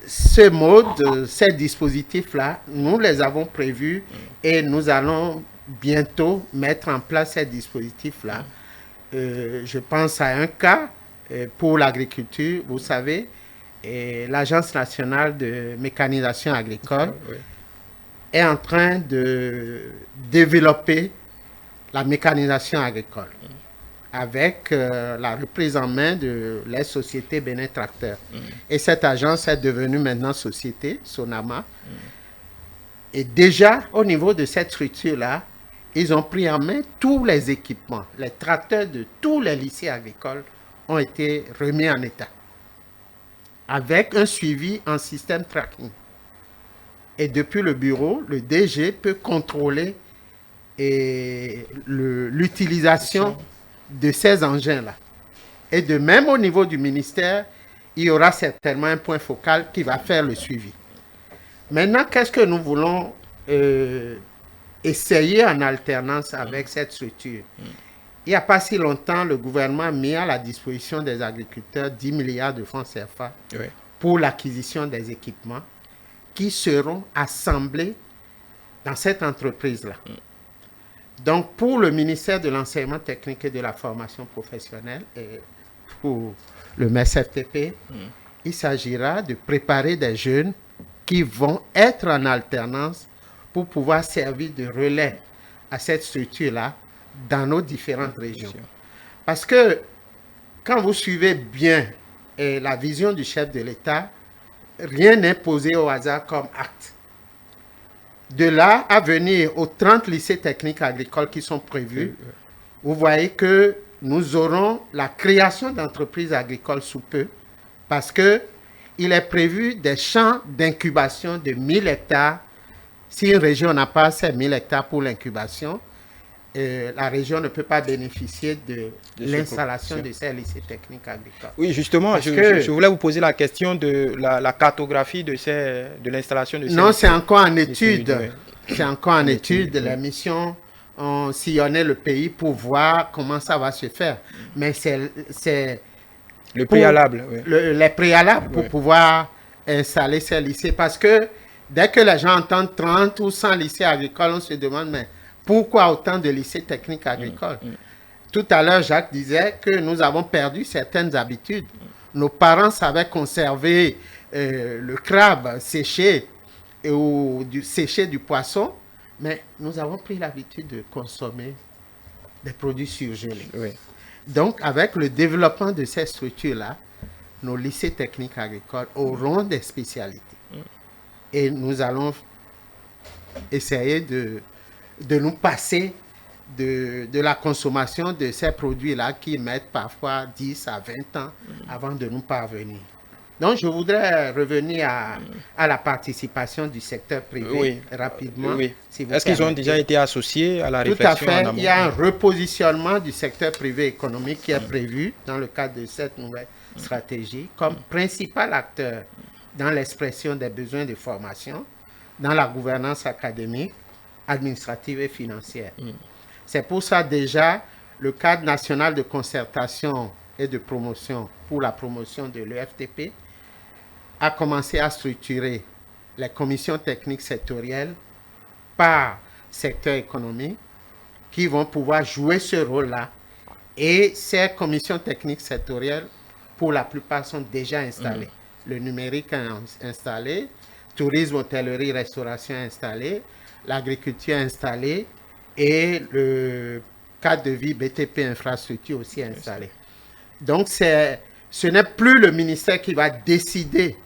ce mode, ces dispositifs-là, nous les avons prévus et nous allons bientôt mettre en place ces dispositifs-là. Je pense à un cas pour l'agriculture, vous savez, l'Agence nationale de mécanisation agricole est en train de développer la mécanisation agricole avec la reprise en main de la société Bénin Tracteur. Et cette agence est devenue maintenant société, Sonama. Et déjà, au niveau de cette structure-là, ils ont pris en main tous les équipements. Les tracteurs de tous les lycées agricoles ont été remis en état, avec un suivi en système tracking. Et depuis le bureau, le DG peut contrôler l'utilisation de ces engins-là. Et de même au niveau du ministère, il y aura certainement un point focal qui va faire le suivi. Maintenant, qu'est-ce que nous voulons essayer en alternance avec cette structure? Il n'y a pas si longtemps, le gouvernement a mis à la disposition des agriculteurs 10 milliards de francs CFA pour l'acquisition des équipements qui seront assemblés dans cette entreprise-là. Donc, pour le ministère de l'Enseignement technique et de la formation professionnelle et pour le MES-FTP, il s'agira de préparer des jeunes qui vont être en alternance pour pouvoir servir de relais à cette structure-là dans nos différentes régions. Parce que quand vous suivez bien la vision du chef de l'État, rien n'est posé au hasard comme acte. De là à venir aux 30 lycées techniques agricoles qui sont prévus, vous voyez que nous aurons la création d'entreprises agricoles sous peu, parce qu'il est prévu des champs d'incubation de 1000 hectares. Si une région n'a pas ces 1000 hectares pour l'incubation, la région ne peut pas bénéficier de l'installation de ces lycées techniques agricoles. Oui, justement, je voulais vous poser la question de la cartographie de l'installation de ces Non, lycées. c'est encore en étude. C'est encore en étude. Les missions ont sillonné le pays pour voir comment ça va se faire. Mais c'est le préalable. Les préalables pour pouvoir installer ces lycées. Parce que dès que les gens entendent 30 ou 100 lycées agricoles, on se demande, mais pourquoi autant de lycées techniques agricoles? Tout à l'heure, Jacques disait que nous avons perdu certaines habitudes. Nos parents savaient conserver le crabe séché ou sécher du poisson, mais nous avons pris l'habitude de consommer des produits surgelés. Donc, avec le développement de ces structures-là, nos lycées techniques agricoles auront des spécialités. Et nous allons essayer de nous passer de la consommation de ces produits-là qui mettent parfois 10 à 20 ans avant de nous parvenir. Donc, je voudrais revenir à la participation du secteur privé rapidement. Si est-ce qu'ils ont déjà été associés à la réflexion? Tout à fait. Il y a un repositionnement du secteur privé économique qui est prévu dans le cadre de cette nouvelle stratégie comme principal acteur dans l'expression des besoins de formation, dans la gouvernance académique, administrative et financière. C'est pour ça déjà le cadre national de concertation et de promotion pour la promotion de l'EFTP a commencé à structurer les commissions techniques sectorielles par secteur économique qui vont pouvoir jouer ce rôle-là. Et ces commissions techniques sectorielles, pour la plupart, sont déjà installées. Le numérique est installé, tourisme, hôtellerie, restauration est installé, l'agriculture est installée et le cadre de vie BTP infrastructure aussi est installé. Donc, ce n'est plus le ministère qui va décider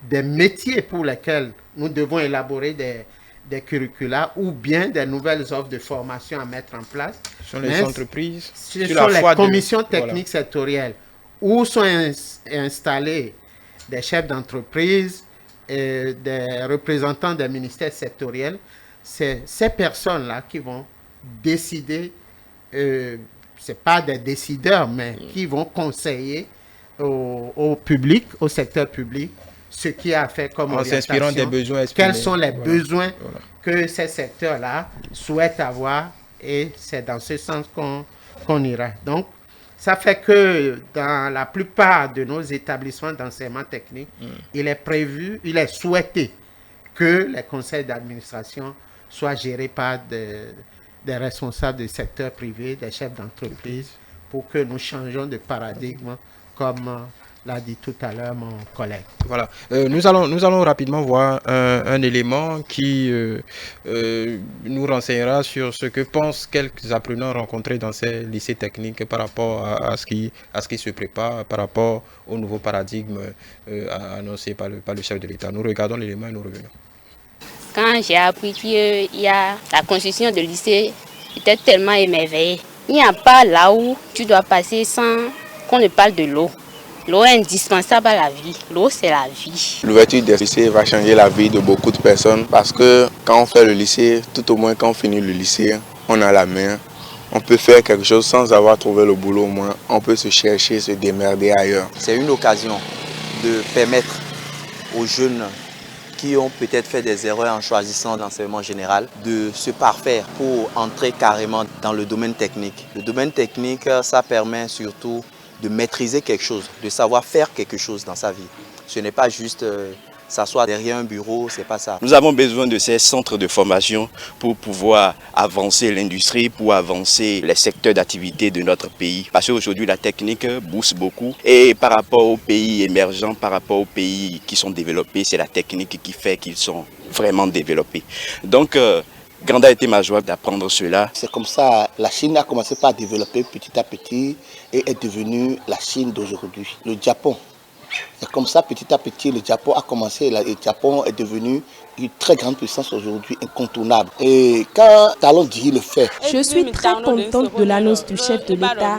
des métiers pour lesquels nous devons élaborer des curricula ou bien des nouvelles offres de formation à mettre en place. Ce sont les entreprises. Ce sont les commissions techniques sectorielles où sont installés des chefs d'entreprise, et des représentants des ministères sectoriels. C'est ces personnes-là qui vont décider, ce n'est pas des décideurs, mais qui vont conseiller au public, au secteur public, ce qui a fait comme en s'inspirant des besoins exprimés. Quels sont les besoins que ces secteurs-là souhaitent avoir, et c'est dans ce sens qu'on ira. Donc, ça fait que dans la plupart de nos établissements d'enseignement technique, il est souhaité que les conseils d'administration soient gérés par des responsables du secteur privé, des chefs d'entreprise, pour que nous changions de paradigme, comme l'a dit tout à l'heure mon collègue. Voilà. Nous allons rapidement voir un élément qui nous renseignera sur ce que pensent quelques apprenants rencontrés dans ces lycées techniques par rapport à ce qui se prépare, par rapport au nouveau paradigme annoncé par le chef de l'État. Nous regardons l'élément et nous revenons. Quand j'ai appris qu'il y a la construction de lycée, j'étais tellement émerveillée. Il n'y a pas là où tu dois passer sans qu'on ne parle de l'eau. L'eau est indispensable à la vie. L'eau, c'est la vie. L'ouverture des lycées va changer la vie de beaucoup de personnes parce que quand on fait le lycée, tout au moins quand on finit le lycée, on a la main. On peut faire quelque chose sans avoir trouvé le boulot au moins. On peut se chercher, se démerder ailleurs. C'est une occasion de permettre aux jeunes qui ont peut-être fait des erreurs en choisissant l'enseignement général, de se parfaire pour entrer carrément dans le domaine technique. Le domaine technique, ça permet surtout de maîtriser quelque chose, de savoir faire quelque chose dans sa vie. Ce n'est pas juste s'asseoir derrière un bureau, c'est pas ça. Nous avons besoin de ces centres de formation pour pouvoir avancer l'industrie, pour avancer les secteurs d'activité de notre pays. Parce qu'aujourd'hui, la technique booste beaucoup. Et par rapport aux pays émergents, par rapport aux pays qui sont développés, c'est la technique qui fait qu'ils sont vraiment développés. Donc, grande a été ma joie d'apprendre cela. C'est comme ça, la Chine a commencé par développer petit à petit et est devenue la Chine d'aujourd'hui. Le Japon. C'est comme ça, petit à petit, le Japon a commencé. Le Japon est devenu une très grande puissance aujourd'hui, incontournable. Et quand Talon dit le fait... Je suis très contente de l'annonce du chef de l'État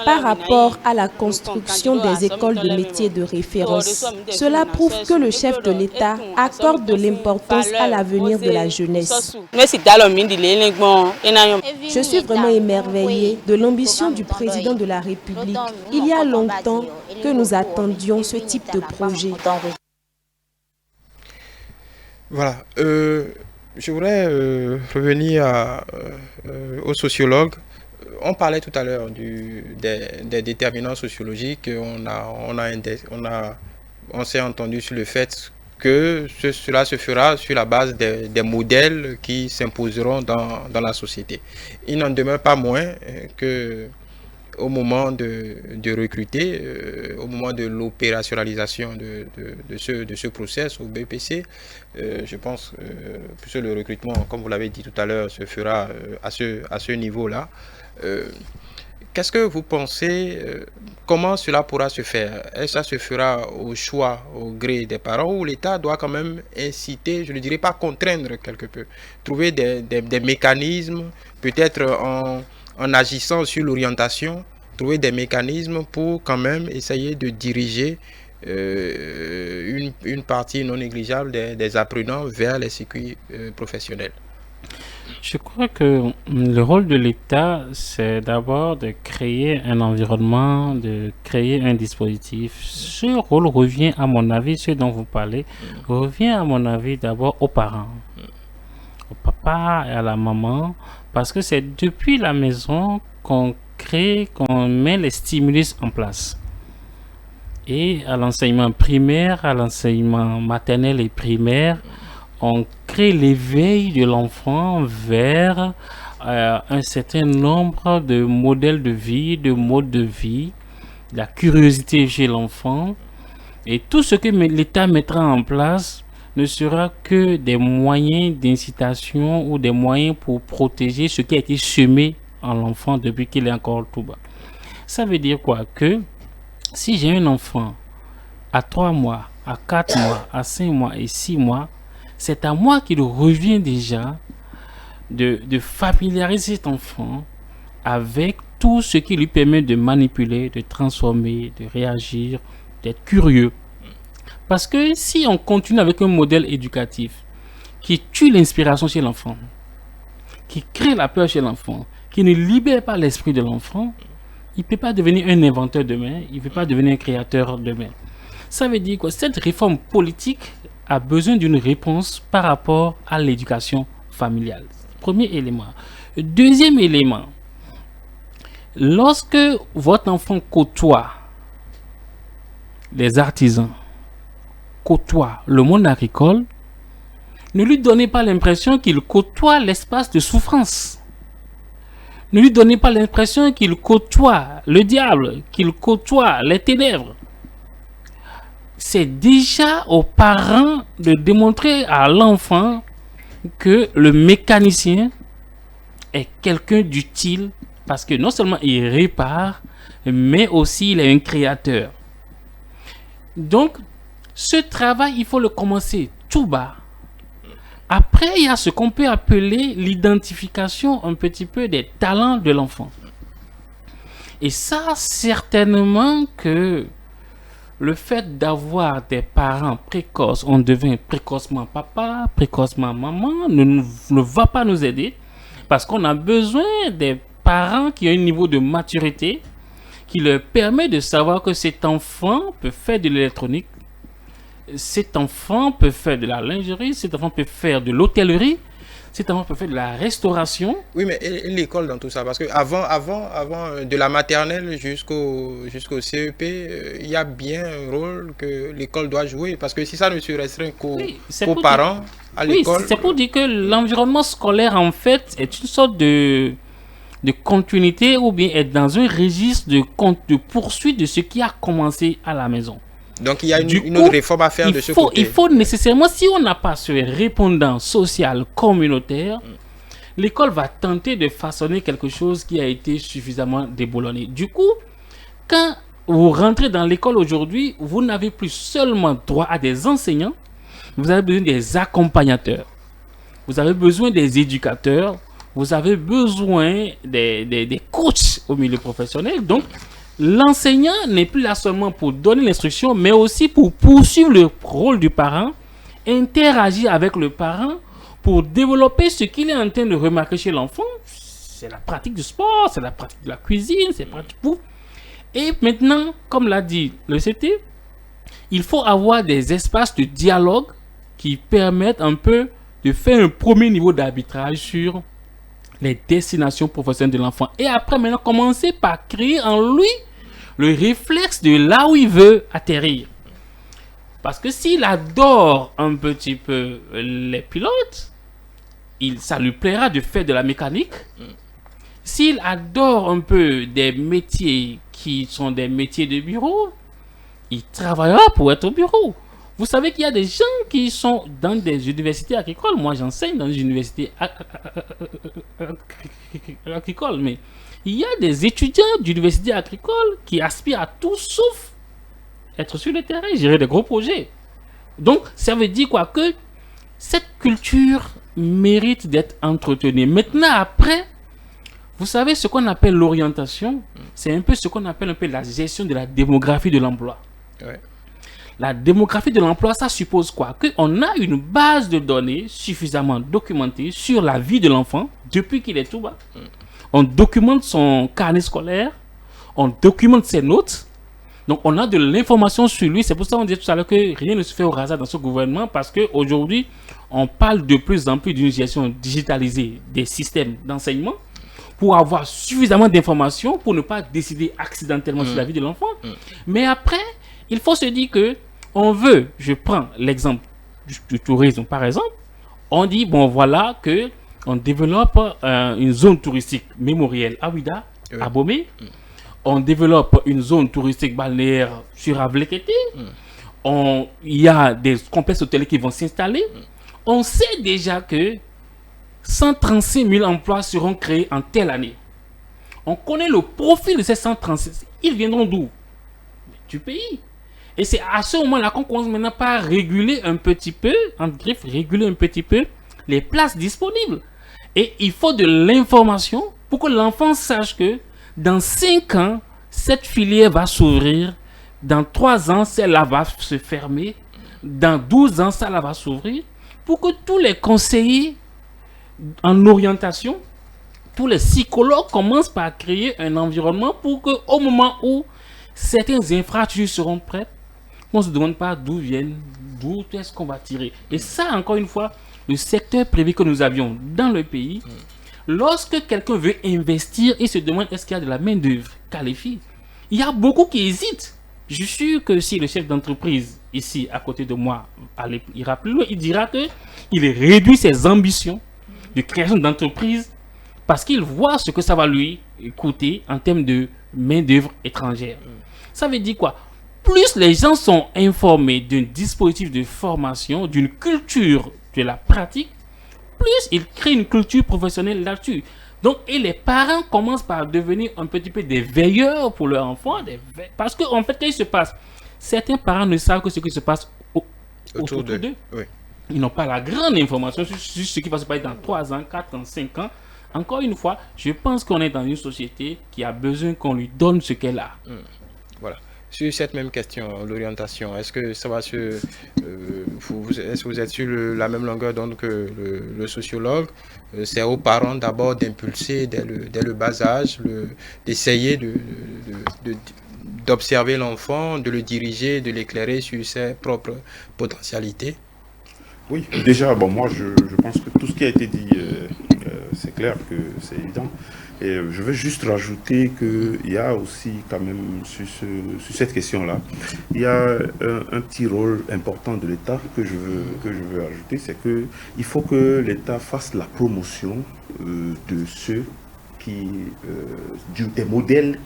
par rapport à la construction des écoles de métiers de référence. Cela prouve que le chef de l'État accorde de l'importance à l'avenir de la jeunesse. Je suis vraiment émerveillée de l'ambition du président de la République. Il y a longtemps que nous attendions ce type de projet. Voilà. Je voudrais revenir aux sociologues. On parlait tout à l'heure des déterminants sociologiques. On s'est entendu sur le fait que cela se fera sur la base des modèles qui s'imposeront dans la société. Il n'en demeure pas moins que au moment de recruter, au moment de l'opérationnalisation de ce process au BPC, je pense que le recrutement, comme vous l'avez dit tout à l'heure, se fera à ce niveau-là. Qu'est-ce que vous pensez, comment cela pourra se faire? Est-ce que ça se fera au choix, au gré des parents, ou l'État doit quand même inciter, je ne dirais pas contraindre quelque peu, trouver des mécanismes, peut-être en agissant sur l'orientation, trouver des mécanismes pour quand même essayer de diriger une partie non négligeable des apprenants vers les circuits professionnels? Je crois que le rôle de l'État, c'est d'abord de créer un environnement, de créer un dispositif. Ce rôle revient, à mon avis, ce dont vous parlez, revient, à mon avis, d'abord aux parents, au papa et à la maman, parce que c'est depuis la maison qu'on crée, qu'on met les stimulus en place. Et à l'enseignement primaire, à l'enseignement maternel et primaire, on crée l'éveil de l'enfant vers un certain nombre de modèles de vie, de modes de vie, la curiosité chez l'enfant. Et tout ce que l'État mettra en place ne sera que des moyens d'incitation ou des moyens pour protéger ce qui a été semé en l'enfant depuis qu'il est encore tout bas. Ça veut dire quoi? Que si j'ai un enfant à 3 mois, à 4 mois, à 5 mois et 6 mois, c'est à moi qu'il revient déjà de familiariser cet enfant avec tout ce qui lui permet de manipuler, de transformer, de réagir, d'être curieux. Parce que si on continue avec un modèle éducatif qui tue l'inspiration chez l'enfant, qui crée la peur chez l'enfant, qui ne libère pas l'esprit de l'enfant, il ne peut pas devenir un inventeur demain, il ne peut pas devenir un créateur demain. Ça veut dire que cette réforme politique a besoin d'une réponse par rapport à l'éducation familiale. Premier élément. Deuxième élément, lorsque votre enfant côtoie les artisans, côtoie le monde agricole, ne lui donnez pas l'impression qu'il côtoie l'espace de souffrance. Ne lui donnez pas l'impression qu'il côtoie le diable, qu'il côtoie les ténèbres. C'est déjà aux parents de démontrer à l'enfant que le mécanicien est quelqu'un d'utile parce que non seulement il répare, mais aussi il est un créateur. Donc, ce travail, il faut le commencer tout bas. Après, il y a ce qu'on peut appeler l'identification un petit peu des talents de l'enfant. Et ça, certainement que le fait d'avoir des parents précoces, on devient précocement papa, précocement maman, ne va pas nous aider parce qu'on a besoin des parents qui ont un niveau de maturité qui leur permet de savoir que cet enfant peut faire de l'électronique, cet enfant peut faire de la lingerie, cet enfant peut faire de l'hôtellerie, cet enfant peut faire de la restauration. Oui, mais l'école dans tout ça, parce que avant de la maternelle jusqu'au CEP, il y a bien un rôle que l'école doit jouer, parce que si ça ne se restreint qu'aux parents à l'école... Oui, c'est pour dire que l'environnement scolaire, en fait, est une sorte de continuité ou bien est dans un registre de poursuite de ce qui a commencé à la maison. Donc il y a une autre réforme à faire de ce côté. Il faut nécessairement, si on n'a pas ce répondant social communautaire, l'école va tenter de façonner quelque chose qui a été suffisamment déboulonné. Du coup, quand vous rentrez dans l'école aujourd'hui, vous n'avez plus seulement droit à des enseignants, vous avez besoin des accompagnateurs, vous avez besoin des éducateurs, vous avez besoin des coachs au milieu professionnel. Donc, l'enseignant n'est plus là seulement pour donner l'instruction, mais aussi pour poursuivre le rôle du parent, interagir avec le parent pour développer ce qu'il est en train de remarquer chez l'enfant. C'est la pratique du sport, c'est la pratique de la cuisine, c'est la pratique pour. Et maintenant, comme l'a dit le CT, il faut avoir des espaces de dialogue qui permettent un peu de faire un premier niveau d'arbitrage sur les destinations professionnelles de l'enfant. Et après, maintenant, commencer par créer en lui le réflexe de là où il veut atterrir. Parce que s'il adore un petit peu les pilotes, ça lui plaira de faire de la mécanique. S'il adore un peu des métiers qui sont des métiers de bureau, il travaillera pour être au bureau. Vous savez qu'il y a des gens qui sont dans des universités agricoles. Moi, j'enseigne dans une université agricole, mais il y a des étudiants d'université agricole qui aspirent à tout sauf être sur le terrain, gérer des gros projets. Donc, ça veut dire quoi? Que cette culture mérite d'être entretenue. Maintenant, après, vous savez ce qu'on appelle l'orientation, c'est un peu ce qu'on appelle un peu la gestion de la démographie de l'emploi. Ouais. La démographie de l'emploi, ça suppose quoi? Qu'on a une base de données suffisamment documentée sur la vie de l'enfant depuis qu'il est tout bas. On documente son carnet scolaire, on documente ses notes. Donc, on a de l'information sur lui. C'est pour ça qu'on disait tout à l'heure que rien ne se fait au hasard dans ce gouvernement, parce qu'aujourd'hui, on parle de plus en plus d'une gestion digitalisée des systèmes d'enseignement pour avoir suffisamment d'informations pour ne pas décider accidentellement sur la vie de l'enfant. Mais après, il faut se dire que on veut, je prends l'exemple du tourisme par exemple, on dit, bon voilà que on développe une zone touristique mémorielle à Ouida, à Bomé, on développe une zone touristique balnéaire sur Avlekete, il y a des complexes hôteliers qui vont s'installer, on sait déjà que 136 000 emplois seront créés en telle année. On connaît le profil de ces 136, ils viendront d'où? Du pays. Et c'est à ce moment-là qu'on commence maintenant par réguler un petit peu, en griffe, réguler un petit peu les places disponibles. Et il faut de l'information pour que l'enfant sache que dans 5 ans, cette filière va s'ouvrir. Dans 3 ans, celle-là va se fermer. Dans 12 ans, celle-là va s'ouvrir. Pour que tous les conseillers en orientation tous les psychologues commencent par créer un environnement pour qu'au moment où certaines infrastructures seront prêtes, on ne se demande pas d'où est-ce qu'on va tirer. Et ça, encore une fois, le secteur privé que nous avions dans le pays, lorsque quelqu'un veut investir, il se demande est-ce qu'il y a de la main-d'œuvre qualifiée. Il y a beaucoup qui hésitent. Je suis sûr que si le chef d'entreprise, ici, à côté de moi, ira plus loin, il dira qu'il réduit ses ambitions de création d'entreprise parce qu'il voit ce que ça va lui coûter en termes de main-d'œuvre étrangère. Ça veut dire quoi? Plus les gens sont informés d'un dispositif de formation, d'une culture de la pratique, plus ils créent une culture professionnelle là-dessus. Donc, et les parents commencent par devenir un petit peu des veilleurs pour leurs enfants. Parce qu'en fait, qu'est-ce qui se passe? Certains parents ne savent que ce qui se passe autour d'eux. Oui. Ils n'ont pas la grande information sur ce qui va se passer dans 3 ans, 4 ans, 5 ans. Encore une fois, je pense qu'on est dans une société qui a besoin qu'on lui donne ce qu'elle a. Voilà. Sur cette même question, l'orientation, est-ce que ça va est-ce que vous êtes sur la même longueur d'onde que le sociologue? C'est aux parents d'abord d'impulser dès le bas âge, d'essayer d'observer l'enfant, de le diriger, de l'éclairer sur ses propres potentialités. Oui, déjà, moi je pense que tout ce qui a été dit, c'est clair que c'est évident. Et je veux juste rajouter qu'il y a aussi quand même sur cette question-là, il y a un petit rôle important de l'État que je veux ajouter, c'est qu'il faut que l'État fasse la promotion de ceux des modèles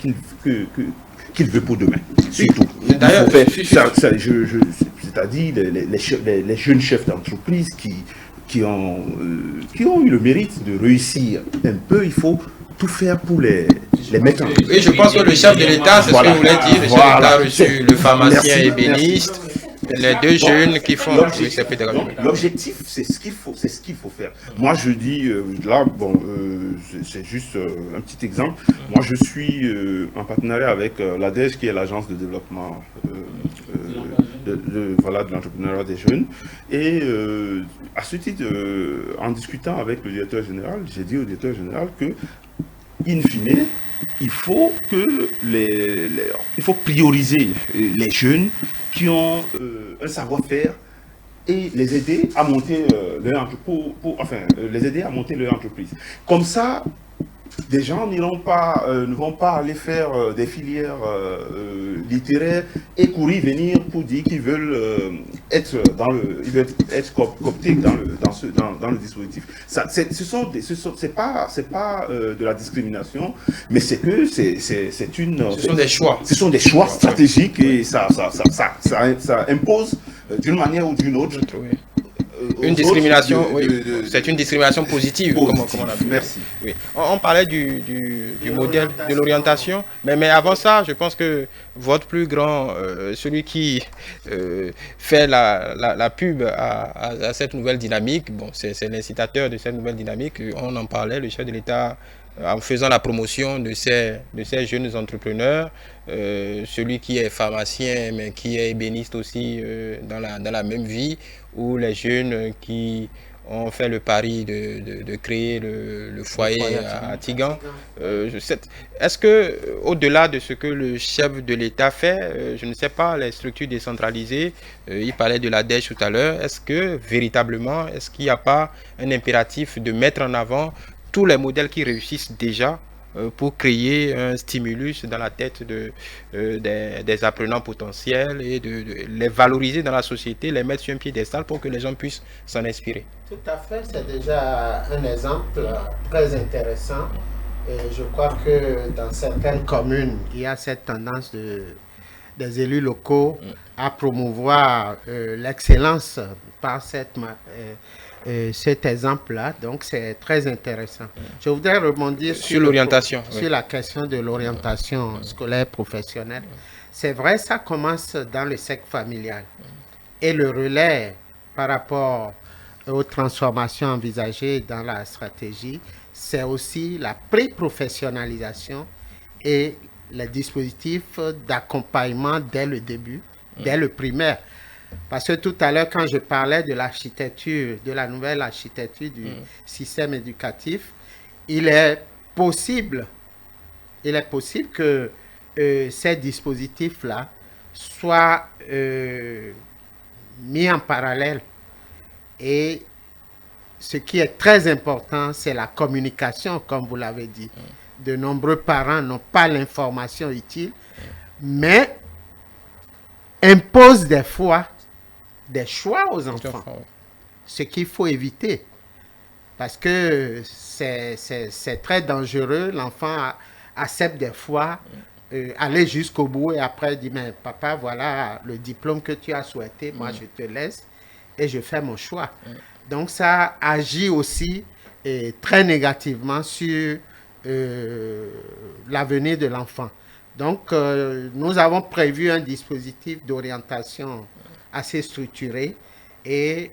qu'il veut pour demain. Surtout. D'ailleurs, c'est-à-dire les jeunes chefs d'entreprise qui ont eu le mérite de réussir un peu, il faut tout faire pour les mettre en place. Et je pense que le chef de l'État, c'est ce que vous voulez dire, le chef de l'État a reçu le pharmacien ébéniste, les deux jeunes qui font l'objectif, c'est ce qu'il faut faire. Moi, je dis, là, c'est juste un petit exemple. Moi, je suis en partenariat avec l'ADEJ, qui est l'agence de développement de l'entrepreneuriat des jeunes. Et à ce titre, en discutant avec le directeur général, j'ai dit au directeur général que, in fine, il faut prioriser les jeunes qui ont un savoir-faire et les aider à monter les aider à monter leur entreprise. Comme ça, des gens ne vont pas aller faire des filières littéraires et courir venir pour dire qu'ils veulent être cooptés dans le dispositif. C'est pas de la discrimination, mais ce sont des choix. Ce sont des choix stratégiques et ça impose d'une manière ou d'une autre. Une discrimination, c'est une discrimination positive, comme on a vu. Merci. Oui. On parlait du modèle de l'orientation, mais avant ça, je pense que votre plus grand, celui fait la pub à cette nouvelle dynamique, c'est l'incitateur de cette nouvelle dynamique, on en parlait, le chef de l'État, en faisant la promotion de ces jeunes entrepreneurs, celui qui est pharmacien mais qui est ébéniste aussi dans la même vie, ou les jeunes qui ont fait le pari de créer le foyer à Tigan. Est-ce que, au-delà de ce que le chef de l'État fait, je ne sais pas, les structures décentralisées, il parlait de l'ADEJ tout à l'heure, est-ce que véritablement, est-ce qu'il n'y a pas un impératif de mettre en avant tous les modèles qui réussissent déjà pour créer un stimulus dans la tête des apprenants potentiels et de les valoriser dans la société, les mettre sur un piédestal pour que les gens puissent s'en inspirer? Tout à fait, c'est déjà un exemple très intéressant. Et je crois que dans certaines communes, il y a cette tendance des élus locaux à promouvoir l'excellence par cet exemple-là, donc c'est très intéressant. Je voudrais rebondir sur l'orientation, sur la question de l'orientation scolaire professionnelle. C'est vrai, ça commence dans le cercle familial. Et le relais par rapport aux transformations envisagées dans la stratégie, c'est aussi la pré-professionnalisation et les dispositifs d'accompagnement dès le début, dès le primaire. Parce que tout à l'heure, quand je parlais de l'architecture, de la nouvelle architecture du système éducatif, il est possible, que ces dispositifs-là soient mis en parallèle. Et ce qui est très important, c'est la communication, comme vous l'avez dit. De nombreux parents n'ont pas l'information utile, mais imposent des fois des choix aux enfants. Ce qu'il faut éviter. Parce que c'est très dangereux. L'enfant accepte des fois aller jusqu'au bout et après dit, mais papa, voilà le diplôme que tu as souhaité, moi je te laisse et je fais mon choix. Donc ça agit aussi très négativement sur l'avenir de l'enfant. Donc nous avons prévu un dispositif d'orientation assez structuré et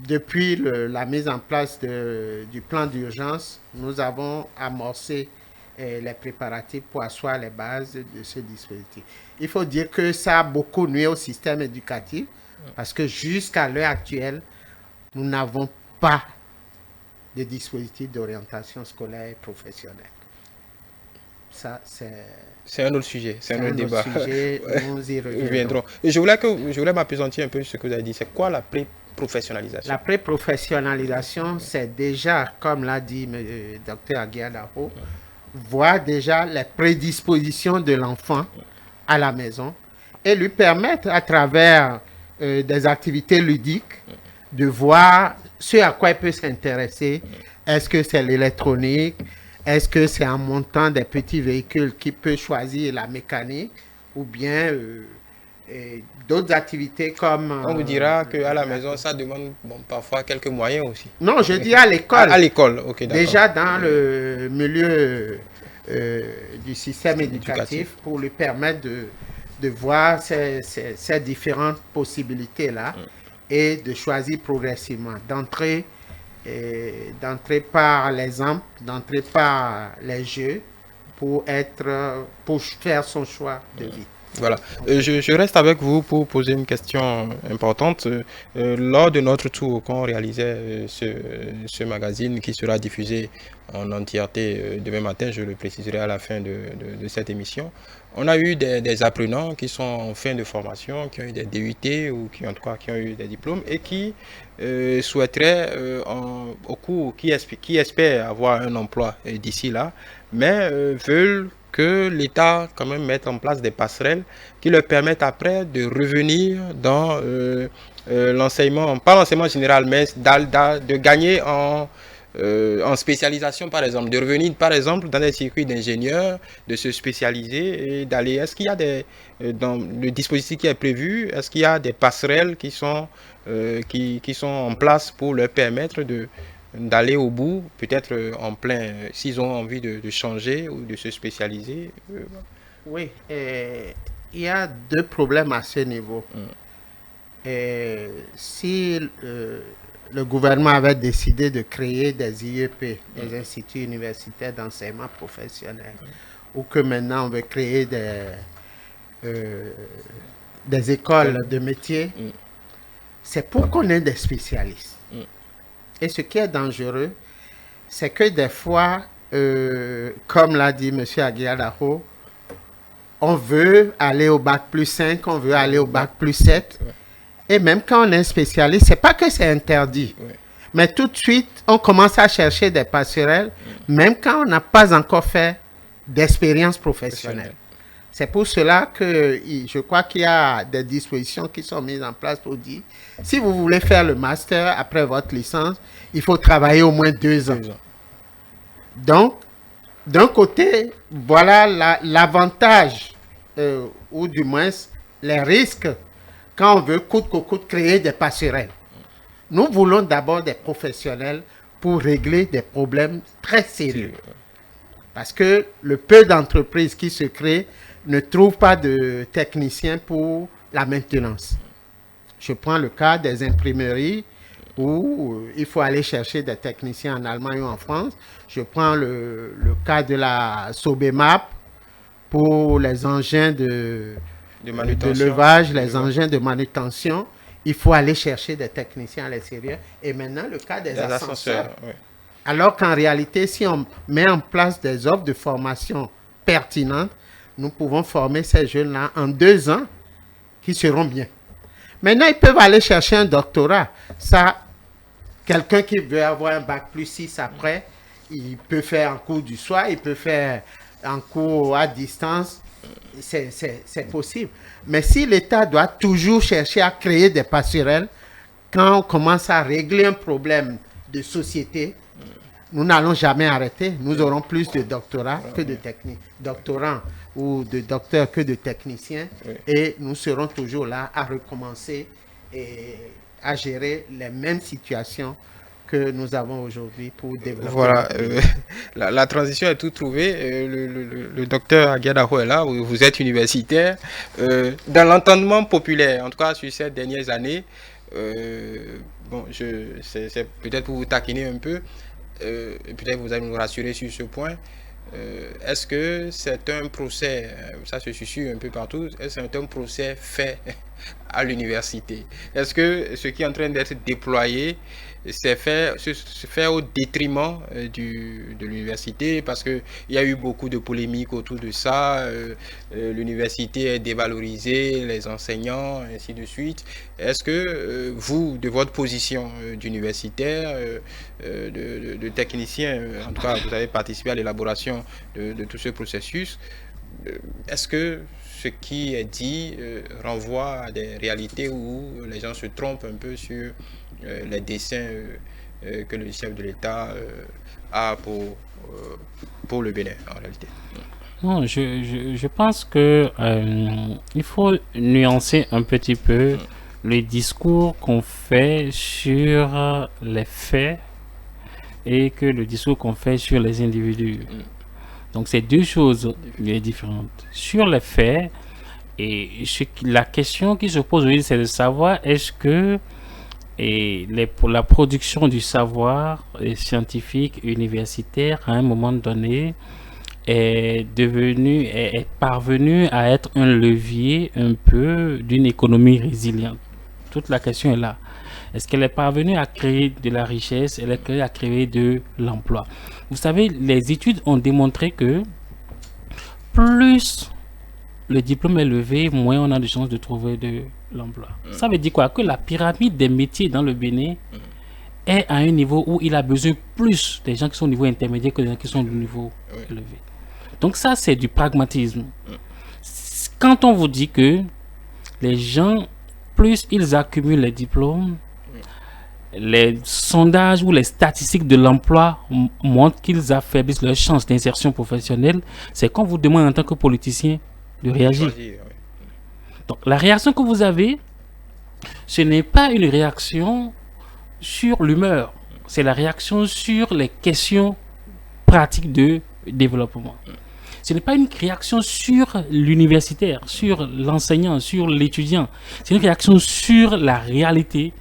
depuis la mise en place du plan d'urgence, nous avons amorcé les préparatifs pour asseoir les bases de ce dispositif. Il faut dire que ça a beaucoup nuit au système éducatif parce que jusqu'à l'heure actuelle, nous n'avons pas de dispositif d'orientation scolaire et professionnelle. Ça, c'est un autre sujet, c'est un autre débat. Sujet, nous y reviendrons. Je voulais m'appesantir un peu sur ce que vous avez dit. C'est quoi la pré-professionnalisation? La pré-professionnalisation, c'est déjà, comme l'a dit le Dr Aguiar-Daro, voir déjà les prédispositions de l'enfant à la maison et lui permettre à travers des activités ludiques de voir ce à quoi il peut s'intéresser. Est-ce que c'est l'électronique? Est-ce que c'est en montant des petits véhicules qu'il peut choisir la mécanique ou bien d'autres activités comme... On vous dira qu'à la maison, ça demande parfois quelques moyens aussi. Non, je dis à l'école. À l'école, ok, d'accord. Déjà dans le milieu du système éducatif pour lui permettre de voir ces différentes possibilités-là et de choisir progressivement, d'entrer par l'exemple, d'entrer par les jeux pour faire son choix de vie. Voilà. Je reste avec vous pour poser une question importante. Lors de notre tour, quand on réalisait ce magazine qui sera diffusé en entièreté demain matin, je le préciserai à la fin de cette émission, on a eu des apprenants qui sont en fin de formation, qui ont eu des DUT ou qui ont eu des diplômes et qui souhaiteraient qui espèrent avoir un emploi d'ici là, mais veulent que l'État quand même mette en place des passerelles qui leur permettent après de revenir dans l'enseignement, pas l'enseignement général, mais de gagner en spécialisation par exemple, de revenir par exemple dans des circuits d'ingénieurs, de se spécialiser et d'aller. Est-ce qu'il y a dans le dispositif qui est prévu, est-ce qu'il y a des passerelles qui sont en place pour leur permettre d'aller au bout, peut-être en plein, s'ils ont envie de changer ou de se spécialiser? Oui, il y a deux problèmes à ce niveau. Si le gouvernement avait décidé de créer des IEP, des instituts universitaires d'enseignement professionnel, ou que maintenant on veut créer des écoles de métiers, c'est pour qu'on ait des spécialistes. Et ce qui est dangereux, c'est que des fois, comme l'a dit M. Aguiar-Daro, on veut aller au bac plus 5, on veut aller au bac plus 7. Et même quand on est spécialiste, c'est pas que c'est interdit. Mais tout de suite, on commence à chercher des passerelles, même quand on n'a pas encore fait d'expérience professionnelle. C'est pour cela que je crois qu'il y a des dispositions qui sont mises en place pour dire, si vous voulez faire le master après votre licence, il faut travailler au moins 2 ans. Donc, d'un côté, voilà l'avantage, ou du moins les risques, quand on veut coûte que coûte créer des passerelles. Nous voulons d'abord des professionnels pour régler des problèmes très sérieux. Parce que le peu d'entreprises qui se créent ne trouvent pas de techniciens pour la maintenance. Je prends le cas des imprimeries où il faut aller chercher des techniciens en Allemagne ou en France. Je prends le cas de la Sobemap pour les engins de levage, les engins de manutention. Il faut aller chercher des techniciens à l'extérieur. Et maintenant, le cas des ascenseurs. Alors qu'en réalité, si on met en place des offres de formation pertinentes, nous pouvons former ces jeunes-là en 2 ans qui seront bien. Maintenant, ils peuvent aller chercher un doctorat. Ça, quelqu'un qui veut avoir un bac plus 6 après, il peut faire en cours du soir, il peut faire en cours à distance. C'est possible. Mais si l'État doit toujours chercher à créer des passerelles, quand on commence à régler un problème de société, nous n'allons jamais arrêter. Nous aurons plus de doctorats que de doctorants ou de docteurs que de techniciens. Et nous serons toujours là à recommencer et à gérer les mêmes situations que nous avons aujourd'hui pour développer. Voilà, la transition est tout trouvée. Le docteur Aguiadaho est là, vous êtes universitaire. Dans l'entendement populaire, en tout cas sur ces dernières années, bon, c'est peut-être pour vous taquiner un peu, peut-être vous allez nous rassurer sur ce point. Est-ce que c'est un procès, ça se susurre un peu partout, est-ce que c'est un procès fait à l'université? Est-ce que ce qui est en train d'être déployé se fait au détriment de l'université? Parce qu'il y a eu beaucoup de polémiques autour de ça. L'université est dévalorisée, les enseignants, ainsi de suite. Est-ce que vous, de votre position d'universitaire, de technicien, en tout cas, vous avez participé à l'élaboration de tout ce processus, est-ce que ce qui est dit renvoie à des réalités où les gens se trompent un peu sur les dessins que le chef de l'État a pour le Bénin, en réalité? Non, je pense que il faut nuancer un petit peu le discours qu'on fait sur les faits et que le discours qu'on fait sur les individus. Donc, c'est 2 choses différentes. Sur les faits, et la question qui se pose aujourd'hui, c'est de savoir est-ce que pour la production du savoir scientifique universitaire, à un moment donné, est parvenue à être un levier un peu d'une économie résiliente. Toute la question est là. Est-ce qu'elle est parvenue à créer de la richesse? Elle est parvenue à créer de l'emploi? Vous savez, les études ont démontré que plus le diplôme est élevé, moins on a de chances de trouver de l'emploi. Ça veut dire quoi? Que la pyramide des métiers dans le Bénin est à un niveau où il a besoin plus des gens qui sont au niveau intermédiaire que des gens qui sont au niveau élevé. Donc ça, c'est du pragmatisme. Quand on vous dit que les gens, plus ils accumulent les diplômes, les sondages ou les statistiques de l'emploi montrent qu'ils affaiblissent leurs chances d'insertion professionnelle, c'est qu'on vous demande en tant que politicien de réagir. Donc la réaction que vous avez, ce n'est pas une réaction sur l'humeur, c'est la réaction sur les questions pratiques de développement. Ce n'est pas une réaction sur l'universitaire, sur l'enseignant, sur l'étudiant. C'est une réaction sur la réalité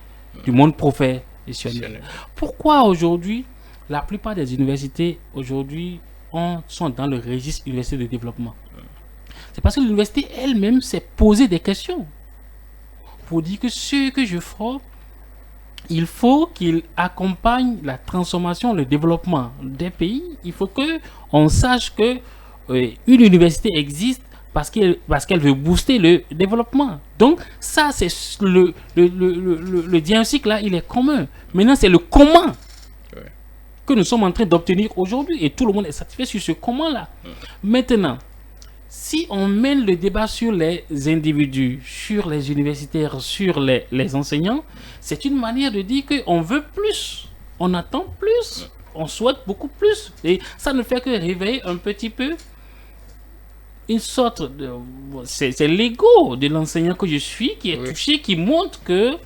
du monde professionnel. Pourquoi aujourd'hui, la plupart des universités aujourd'hui sont dans le registre université de développement? C'est parce que l'université elle-même s'est posé des questions pour dire que ce que je ferai, il faut qu'il accompagne la transformation, le développement des pays. Il faut qu'on sache que une université existe parce qu'elle veut booster le développement. Donc ça, c'est le diagnostic là, il est commun. Maintenant, c'est le comment que nous sommes en train d'obtenir aujourd'hui et tout le monde est satisfait sur ce comment là. Maintenant, si on mène le débat sur les individus, sur les universitaires, sur les enseignants, c'est une manière de dire qu'on veut plus, on attend plus, on souhaite beaucoup plus. Et ça ne fait que réveiller un petit peu une sorte de... C'est l'ego de l'enseignant que je suis qui est touché, qui montre que,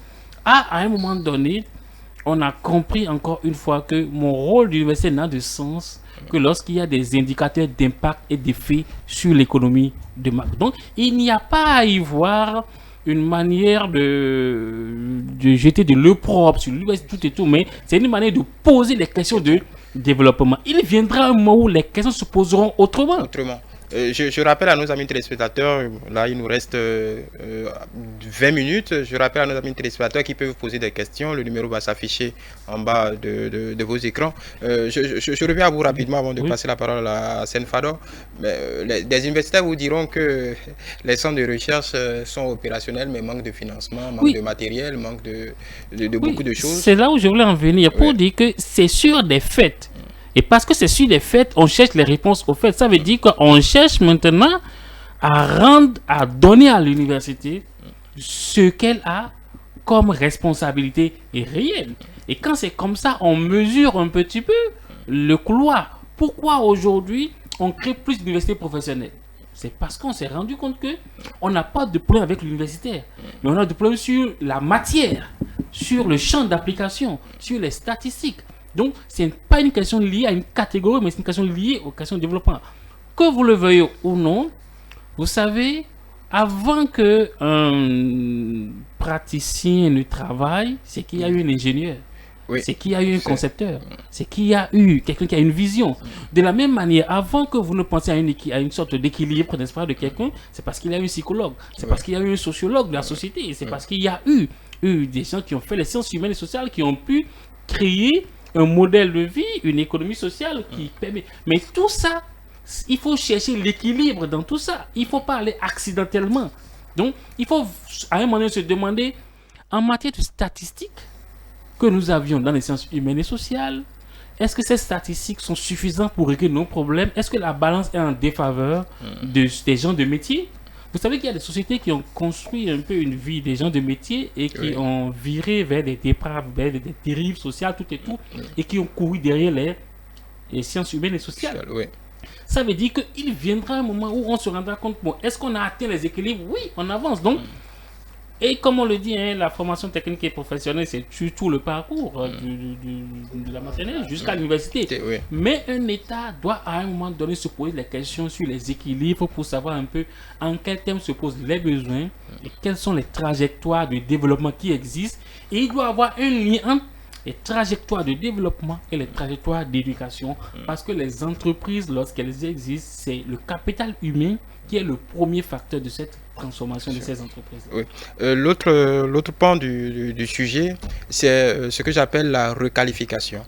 à un moment donné, on a compris encore une fois que mon rôle d'université n'a de sens que lorsqu'il y a des indicateurs d'impact et d'effet sur l'économie de marque. Donc, il n'y a pas à y voir une manière de jeter de l'opprobre sur l'université, tout et tout, mais c'est une manière de poser des questions de développement. Il viendra un moment où les questions se poseront autrement. Je rappelle à nos amis téléspectateurs, là il nous reste 20 minutes, je rappelle à nos amis téléspectateurs qui peuvent poser des questions, le numéro va s'afficher en bas de vos écrans. Je reviens à vous rapidement avant de passer la parole à Sen Fador. Des universitaires vous diront que les centres de recherche sont opérationnels mais manquent de financement, manquent de matériel, manquent de beaucoup de choses. C'est là où je voulais en venir pour dire que c'est sur des faits. Et parce que c'est sur des faits, on cherche les réponses aux faits. Ça veut dire qu'on cherche maintenant à donner à l'université ce qu'elle a comme responsabilité réelle. Et quand c'est comme ça, on mesure un petit peu le couloir. Pourquoi aujourd'hui on crée plus d'universités professionnelles? C'est parce qu'on s'est rendu compte que on n'a pas de problème avec l'universitaire, mais on a des problèmes sur la matière, sur le champ d'application, sur les statistiques. Donc, ce n'est pas une question liée à une catégorie, mais c'est une question liée aux questions de développement. Que vous le veuillez ou non, vous savez, avant qu'un praticien ne travaille, c'est qu'il y a eu un ingénieur. Oui, c'est qu'il y a eu un concepteur, c'est qu'il y a eu quelqu'un qui a une vision. De la même manière, avant que vous ne pensiez à une sorte d'équilibre, n'est-ce pas, de quelqu'un, c'est parce qu'il y a eu un psychologue, c'est parce qu'il y a eu un sociologue de la société, c'est parce qu'il y a eu des gens qui ont fait les sciences humaines et sociales, qui ont pu créer un modèle de vie, une économie sociale qui permet. Mais tout ça, il faut chercher l'équilibre dans tout ça. Il ne faut pas aller accidentellement. Donc, il faut à un moment donné se demander, en matière de statistiques que nous avions dans les sciences humaines et sociales, est-ce que ces statistiques sont suffisantes pour régler nos problèmes? Est-ce que la balance est en défaveur des gens de métier? Vous savez qu'il y a des sociétés qui ont construit un peu une vie des gens de métier et qui ont viré vers des dépraves, vers des dérives sociales, tout et tout, et qui ont couru derrière les sciences humaines et sociales. Ça veut dire qu'il viendra un moment où on se rendra compte, bon, est-ce qu'on a atteint les équilibres? Oui, on avance. Donc, et comme on le dit, hein, la formation technique et professionnelle, c'est tout le parcours de la maternelle jusqu'à l'université. Mais un État doit à un moment donné se poser les questions sur les équilibres pour savoir un peu en quel termes se posent les besoins et quelles sont les trajectoires de développement qui existent. Et il doit y avoir un lien entre les trajectoires de développement et les trajectoires d'éducation, parce que les entreprises, lorsqu'elles existent, c'est le capital humain qui est le premier facteur de cette transformation de ces entreprises. Oui. L'autre pan du sujet, c'est ce que j'appelle la requalification.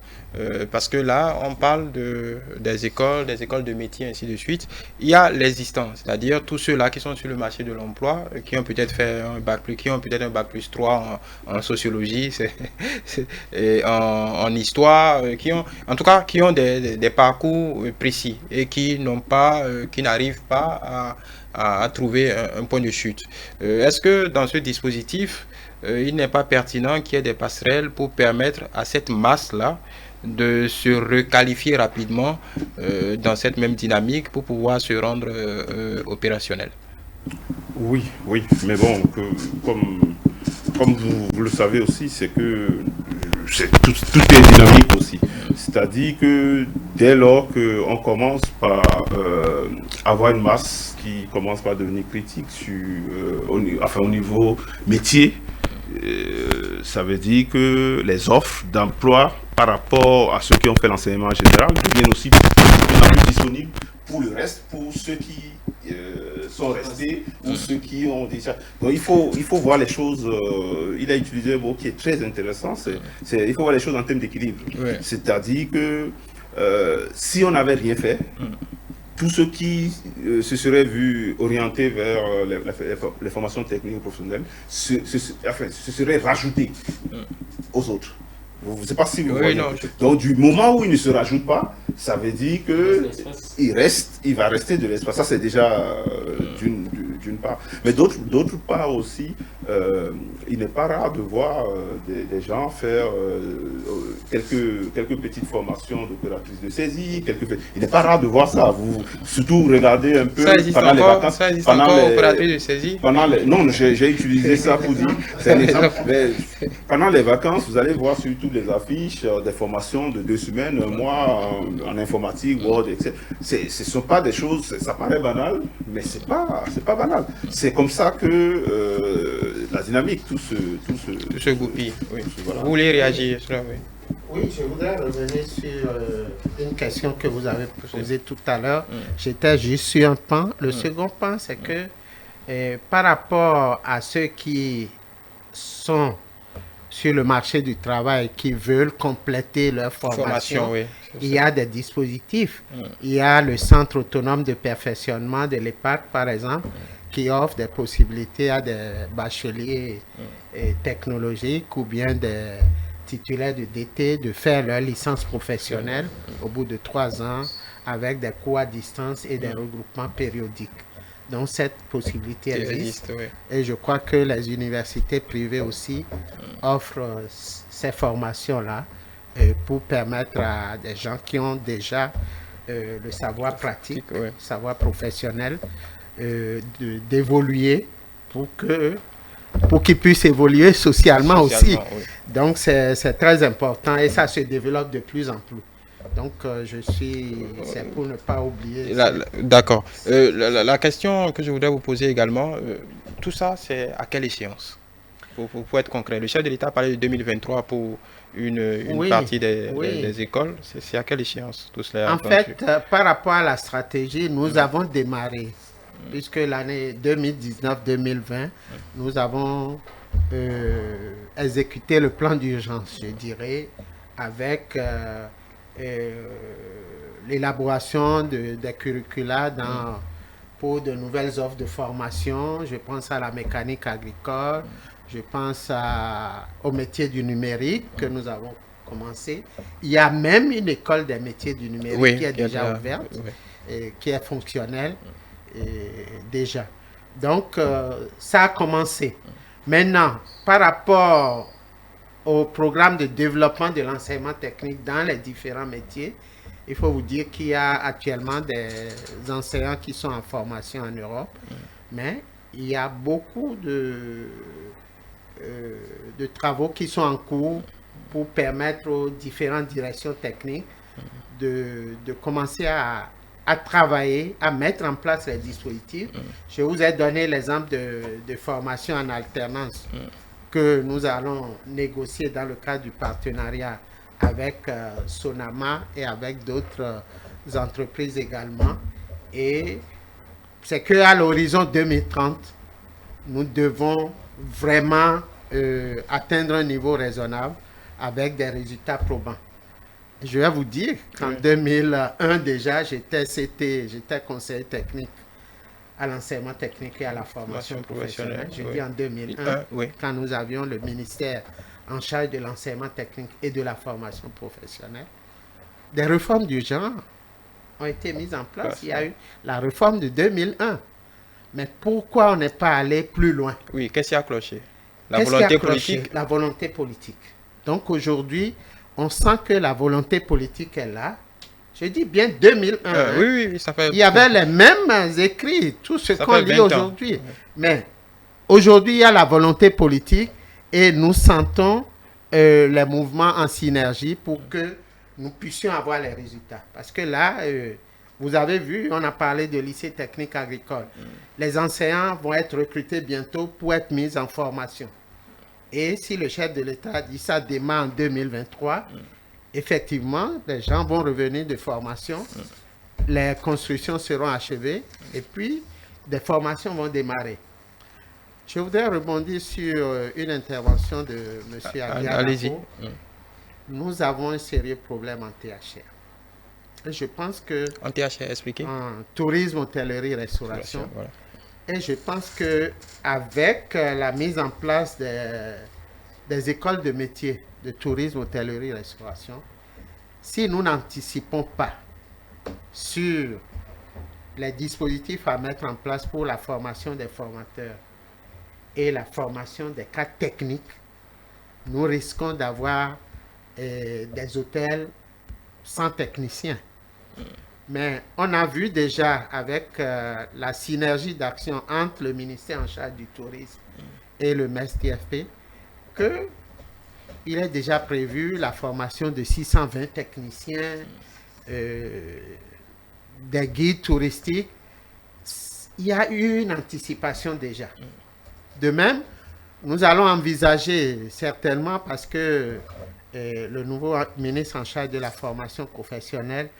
Parce que là, on parle des écoles de métiers, ainsi de suite. Il y a l'existant, c'est-à-dire tous ceux-là qui sont sur le marché de l'emploi, qui ont peut-être fait un bac plus, qui ont peut-être un bac plus 3 en sociologie, et en histoire, en tout cas, qui ont des parcours précis et qui n'arrivent pas à trouver un point de chute. Est-ce que dans ce dispositif, il n'est pas pertinent qu'il y ait des passerelles pour permettre à cette masse-là de se requalifier rapidement dans cette même dynamique pour pouvoir se rendre opérationnel? Oui, mais bon, comme vous le savez aussi, c'est que tout est dynamique aussi. C'est-à-dire que dès lors qu'on commence par avoir une masse qui commence par devenir critique au niveau métier, ça veut dire que les offres d'emploi par rapport à ceux qui ont fait l'enseignement général deviennent aussi plus disponibles pour le reste, pour ceux qui sont restés ou ceux qui ont déjà... Donc il faut voir les choses, il a utilisé un mot qui est très intéressant, il faut voir les choses en termes d'équilibre. C'est-à-dire que si on n'avait rien fait, tous ceux qui se seraient vus orientés vers les formations techniques et professionnelles se seraient rajoutés aux autres. Je ne sais pas si vous voyez. Donc du moment où il ne se rajoute pas, ça veut dire qu'il va rester de l'espace. Ça c'est déjà d'une part. Mais d'autre part aussi, il n'est pas rare de voir des gens faire quelques petites formations d'opératrices de saisie. Il n'est pas rare de voir ça. Vous surtout regardez un peu pendant les vacances. Ça existe encore, opératrices de saisie? Non, j'ai utilisé ça pour dire. C'est un exemple. Mais pendant les vacances, vous allez voir surtout les affiches des formations de 2 semaines, 1 mois en informatique, Word, etc. Ce ne sont pas des choses, ça paraît banal, mais c'est pas banal. C'est comme ça que la dynamique, tout se goupille. Oui. Voilà. Vous voulez réagir sur ça? Oui. Oui, je voudrais revenir sur une question que vous avez posée tout à l'heure. J'étais juste sur un pan. Le second pan, c'est que par rapport à ceux qui sont sur le marché du travail, qui veulent compléter leur formation, oui, il y a des dispositifs. Il y a le Centre autonome de perfectionnement de l'EPAC, par exemple, qui offre des possibilités à des bacheliers technologiques ou bien des titulaires de DT de faire leur licence professionnelle au bout de 3 ans avec des cours à distance et des regroupements périodiques. Donc cette possibilité existe. Oui. Et je crois que les universités privées aussi offrent ces formations-là pour permettre à des gens qui ont déjà le savoir pratique, le savoir professionnel, d'évoluer pour qu'ils puissent évoluer socialement aussi. Oui. Donc c'est très important et ça se développe de plus en plus. Donc, c'est pour ne pas oublier. D'accord. La question que je voudrais vous poser également, tout ça, c'est à quelle échéance pour être concret. Le chef de l'État a parlé de 2023 pour une partie des écoles. C'est à quelle échéance tout cela? En fait, par rapport à la stratégie, nous avons démarré, puisque l'année 2019-2020, nous avons exécuté le plan d'urgence, je dirais, avec l'élaboration des curricula pour de nouvelles offres de formation. Je pense à la mécanique agricole, je pense au métier du numérique que nous avons commencé. Il y a même une école des métiers du numérique qui est déjà ouverte, et qui est fonctionnelle déjà. Donc, ça a commencé. Maintenant, par rapport au programme de développement de l'enseignement technique dans les différents métiers, il faut vous dire qu'il y a actuellement des enseignants qui sont en formation en Europe, mais il y a beaucoup de travaux qui sont en cours pour permettre aux différentes directions techniques de commencer à travailler, à mettre en place les dispositifs. Je vous ai donné l'exemple de formation en alternance que nous allons négocier dans le cadre du partenariat avec Sonama et avec d'autres entreprises également. Et c'est qu'à l'horizon 2030, nous devons vraiment atteindre un niveau raisonnable avec des résultats probants. Je vais vous dire qu'en 2001 déjà, j'étais conseiller technique à l'enseignement technique et à la formation professionnelle. Je dis en 2001, quand nous avions le ministère en charge de l'enseignement technique et de la formation professionnelle. Des réformes du genre ont été mises en place. Il y a eu la réforme de 2001. Mais pourquoi on n'est pas allé plus loin? Oui, qu'est-ce qui a cloché? La volonté politique. La volonté politique. Donc aujourd'hui, on sent que la volonté politique est là. Je dis bien 2001. Oui, ça fait... Il y avait les mêmes écrits, tout ce qu'on lit aujourd'hui. Mais aujourd'hui, il y a la volonté politique et nous sentons les mouvements en synergie pour que nous puissions avoir les résultats. Parce que là, vous avez vu, on a parlé de lycée technique agricole. Les enseignants vont être recrutés bientôt pour être mis en formation. Et si le chef de l'État dit ça démarre en 2023, effectivement, les gens vont revenir de formation, les constructions seront achevées et puis des formations vont démarrer. Je voudrais rebondir sur une intervention de M. Aguiar. Allez-y. Nous avons un sérieux problème en THR. Et je pense que... En THR, expliquez. En tourisme, hôtellerie, restauration. Voilà. Et je pense qu'avec la mise en place des écoles de métiers de tourisme, hôtellerie, restauration, si nous n'anticipons pas sur les dispositifs à mettre en place pour la formation des formateurs et la formation des cadres techniques, nous risquons d'avoir des hôtels sans techniciens. Mais on a vu déjà avec la synergie d'action entre le ministère en charge du tourisme et le MES-TFP qu'il est déjà prévu la formation de 620 techniciens, des guides touristiques. Il y a eu une anticipation déjà. De même, nous allons envisager certainement, parce que le nouveau ministre en charge de la formation professionnelle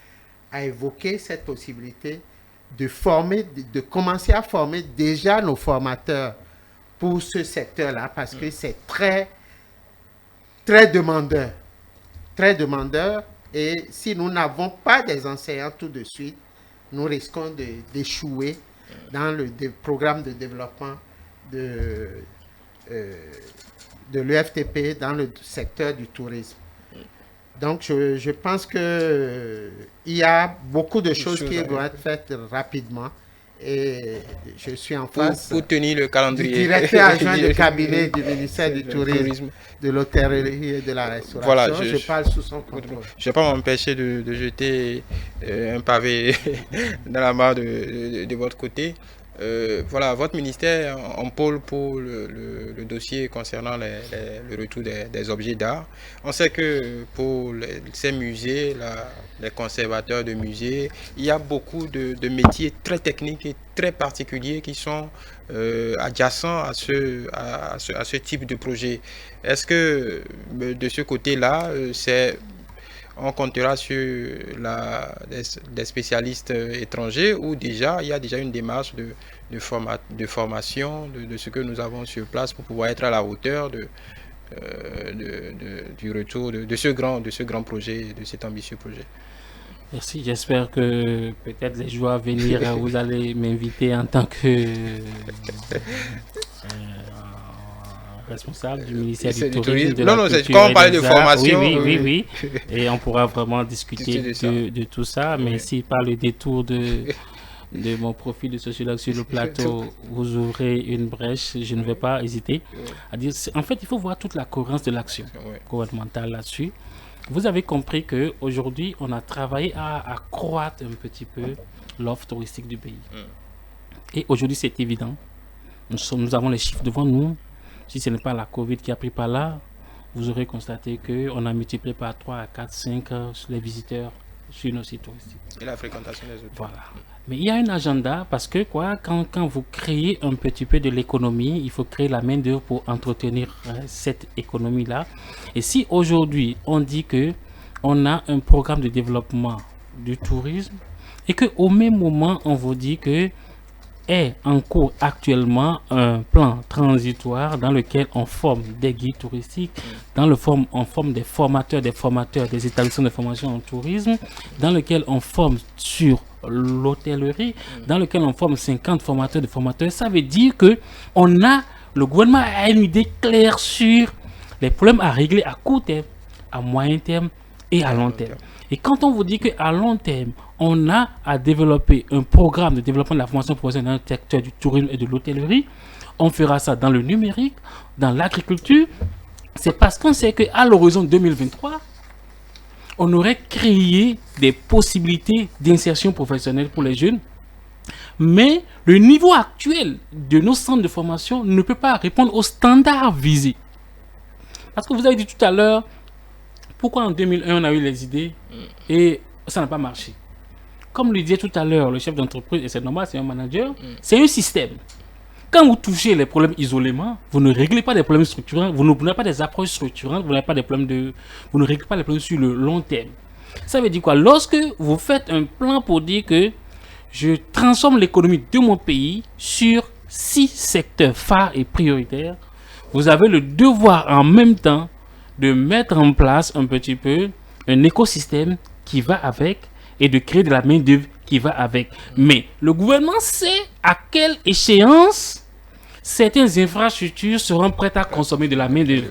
a évoqué cette possibilité de commencer à former déjà nos formateurs pour ce secteur-là, parce que c'est très, très demandeur. Très demandeur. Et si nous n'avons pas des enseignants tout de suite, nous risquons d'échouer dans le programme de développement de l'UFTP dans le secteur du tourisme. Donc, je pense qu'il y a beaucoup de choses qui doivent être faites rapidement. Et je suis en face pour tenir le calendrier du directeur adjoint de cabinet du ministère du Tourisme, de l'hôtellerie et de la restauration. Voilà, je parle sous son contrôle. Je ne vais pas m'empêcher de jeter un pavé dans la mare de votre côté. Voilà, votre ministère en pôle pour le dossier concernant le retour des objets d'art. On sait que pour ces musées, les conservateurs de musées, il y a beaucoup de métiers très techniques et très particuliers qui sont adjacents à ce type de projet. Est-ce que de ce côté-là, on comptera sur des spécialistes étrangers ou déjà il y a déjà une démarche de formation de ce que nous avons sur place pour pouvoir être à la hauteur du retour de ce grand projet, de cet ambitieux projet. Merci, j'espère que peut-être les jours à venir, vous allez m'inviter en tant que responsable du ministère du Tourisme, de la Culture quand on parlait de formation. Oui. Et on pourra vraiment discuter de tout ça. Mais si par le détour de mon profil de sociologue sur le plateau, vous ouvrez une brèche, je ne vais pas hésiter à dire. En fait, il faut voir toute la cohérence de l'action gouvernementale là-dessus. Vous avez compris qu'aujourd'hui, on a travaillé à accroître un petit peu l'offre touristique du pays. Et aujourd'hui, c'est évident. Nous avons les chiffres devant nous. Si ce n'est pas la Covid qui a pris par là, vous aurez constaté qu'on a multiplié par 3 à 4, 5 les visiteurs sur nos sites touristiques. Et la fréquentation des hôtels. Voilà. Mais il y a un agenda parce que quand vous créez un petit peu de l'économie, il faut créer la main-d'œuvre pour entretenir cette économie-là. Et si aujourd'hui on dit qu'on a un programme de développement du tourisme et qu'au même moment on vous dit que est en cours actuellement un plan transitoire dans lequel on forme des guides touristiques, on forme des formateurs, des établissements de formation en tourisme, dans lequel on forme sur l'hôtellerie, dans lequel on forme 50 formateurs de formateurs. Ça veut dire que le gouvernement a une idée claire sur les problèmes à régler à court terme, à moyen terme et à long terme. Et quand on vous dit qu'à long terme, on a à développer un programme de développement de la formation professionnelle dans le secteur du tourisme et de l'hôtellerie, on fera ça dans le numérique, dans l'agriculture. C'est parce qu'on sait qu'à l'horizon 2023, on aurait créé des possibilités d'insertion professionnelle pour les jeunes. Mais le niveau actuel de nos centres de formation ne peut pas répondre aux standards visés. Parce que vous avez dit tout à l'heure, pourquoi en 2001 on a eu les idées et ça n'a pas marché. Comme le disait tout à l'heure le chef d'entreprise, et c'est normal, c'est un manager, c'est un système. Quand vous touchez les problèmes isolément, vous ne réglez pas des problèmes structurants, vous n'avez pas des approches structurantes, vous ne réglez pas les problèmes sur le long terme. Ça veut dire quoi? Lorsque vous faites un plan pour dire que je transforme l'économie de mon pays sur 6 secteurs phares et prioritaires, vous avez le devoir en même temps de mettre en place un petit peu un écosystème qui va avec et de créer de la main-d'œuvre qui va avec. Mais le gouvernement sait à quelle échéance certaines infrastructures seront prêtes à consommer de la main-d'œuvre.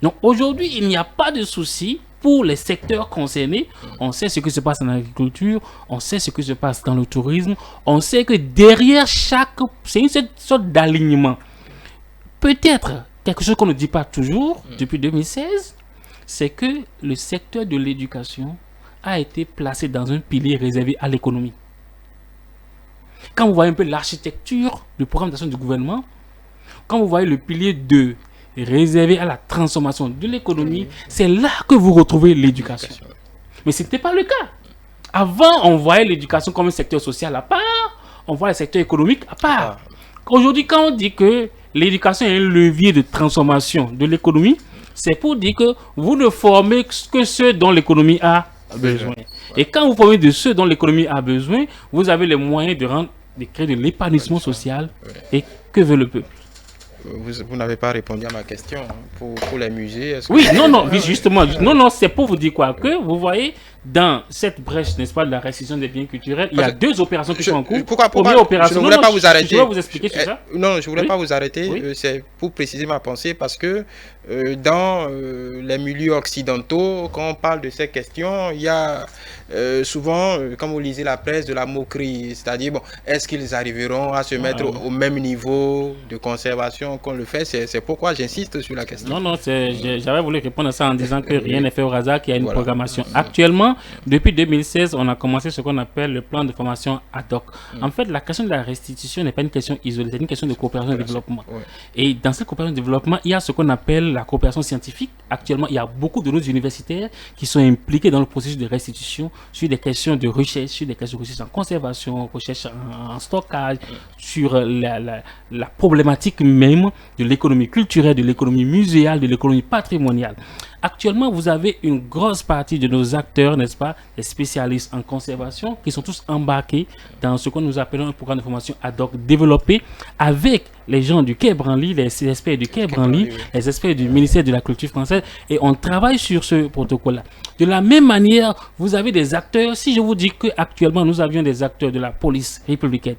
Donc aujourd'hui, il n'y a pas de souci pour les secteurs concernés. On sait ce qui se passe en agriculture, on sait ce qui se passe dans le tourisme, on sait que derrière c'est une sorte d'alignement. Peut-être quelque chose qu'on ne dit pas toujours depuis 2016, c'est que le secteur de l'éducation a été placé dans un pilier réservé à l'économie. Quand vous voyez un peu l'architecture du programme d'action du gouvernement, quand vous voyez le pilier 2 réservé à la transformation de l'économie, c'est là que vous retrouvez l'éducation. Mais ce n'était pas le cas. Avant, on voyait l'éducation comme un secteur social à part, on voit le secteur économique à part. Aujourd'hui, quand on dit que l'éducation est un levier de transformation de l'économie, c'est pour dire que vous ne formez que ceux dont l'économie a besoin. Et quand vous formez de ceux dont l'économie a besoin, vous avez les moyens de créer de l'épanouissement social. Et que veut le peuple? Vous n'avez pas répondu à ma question. Pour les musées, oui, non, justement. Non, c'est pour vous dire quoi? Que vous voyez, dans cette brèche, n'est-ce pas, de la restitution des biens culturels, il y a deux opérations qui sont en cours. Pourquoi opération, je ne voulais pas vous arrêter. Je vais vous expliquer sur ça. Non, je ne voulais pas vous arrêter. C'est pour préciser ma pensée parce que dans les milieux occidentaux, quand on parle de ces questions, il y a souvent, quand vous lisez la presse, de la moquerie. C'est-à-dire, bon, est-ce qu'ils arriveront à se mettre au même niveau de conservation qu'on le fait? C'est pourquoi j'insiste sur la question. Non, j'avais voulu répondre à ça en disant que rien n'est fait au hasard, qu'il y a une programmation. Actuellement, depuis 2016, on a commencé ce qu'on appelle le plan de formation ad hoc. En fait, la question de la restitution n'est pas une question isolée, c'est une question de coopération et de développement. Et dans cette coopération et développement, il y a ce qu'on appelle la coopération scientifique. Actuellement, il y a beaucoup de nos universitaires qui sont impliqués dans le processus de restitution sur des questions de recherche, sur des questions de recherche en conservation, recherche en stockage, sur la problématique même de l'économie culturelle, de l'économie muséale, de l'économie patrimoniale. Actuellement, vous avez une grosse partie de nos acteurs, n'est-ce pas, des spécialistes en conservation, qui sont tous embarqués dans ce que nous appelons un programme de formation ad hoc développé avec les gens du Quai Branly, les experts du Quai Branly, les experts du ministère de la Culture française, et on travaille sur ce protocole-là. De la même manière, vous avez des acteurs, si je vous dis qu'actuellement, nous avions des acteurs de la police républicaine,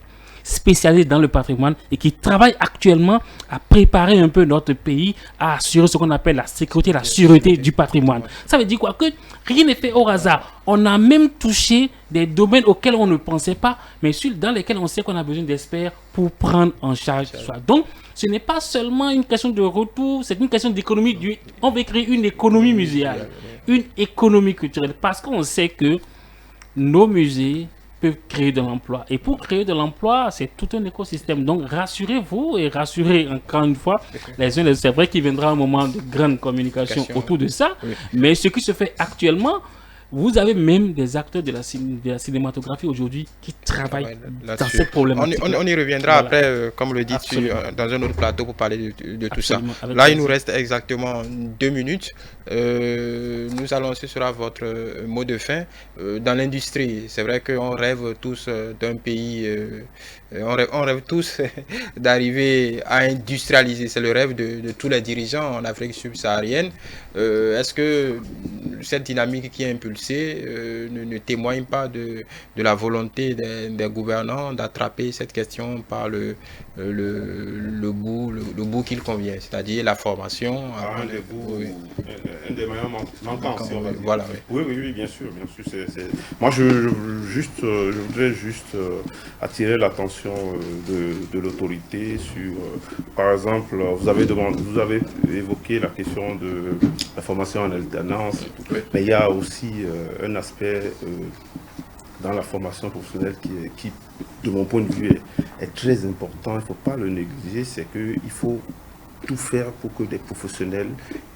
spécialisés dans le patrimoine et qui travaillent actuellement à préparer un peu notre pays à assurer ce qu'on appelle la sécurité, la sûreté du patrimoine. Ça veut dire quoi? Que rien n'est fait au hasard. On a même touché des domaines auxquels on ne pensait pas, mais dans lesquels on sait qu'on a besoin d'experts pour prendre en charge ça. Donc, ce n'est pas seulement une question de retour, c'est une question d'économie. On veut créer une économie muséale, une économie culturelle, parce qu'on sait que nos musées peuvent créer de l'emploi. Et pour créer de l'emploi, c'est tout un écosystème. Donc, rassurez-vous et rassurez encore une fois les uns. C'est vrai qu'il viendra un moment de grande communication autour de ça, mais ce qui se fait actuellement, vous avez même des acteurs de la cinématographie aujourd'hui qui travaillent dans cette problématique. On y reviendra après, comme le dit dans un autre plateau pour parler de tout ça. Là, il nous reste exactement 2 minutes. Nous allons, ce sera votre mot de fin. Dans l'industrie, c'est vrai qu'on rêve tous d'un pays, on rêve tous d'arriver à industrialiser. C'est le rêve de tous les dirigeants en Afrique subsaharienne. Est-ce que cette dynamique qui est impulsée ne témoigne pas de la volonté des gouvernants d'attraper cette question par le bout qu'il convient, c'est-à-dire la formation. Un des meilleurs manquants, si on va dire. Voilà, oui, bien sûr. Moi, je voudrais juste attirer l'attention de l'autorité sur, par exemple, vous avez évoqué la question de la formation en alternance, mais il y a aussi un aspect dans la formation professionnelle qui, de mon point de vue, est très important. Il ne faut pas le négliger, c'est qu'il faut tout faire pour que des professionnels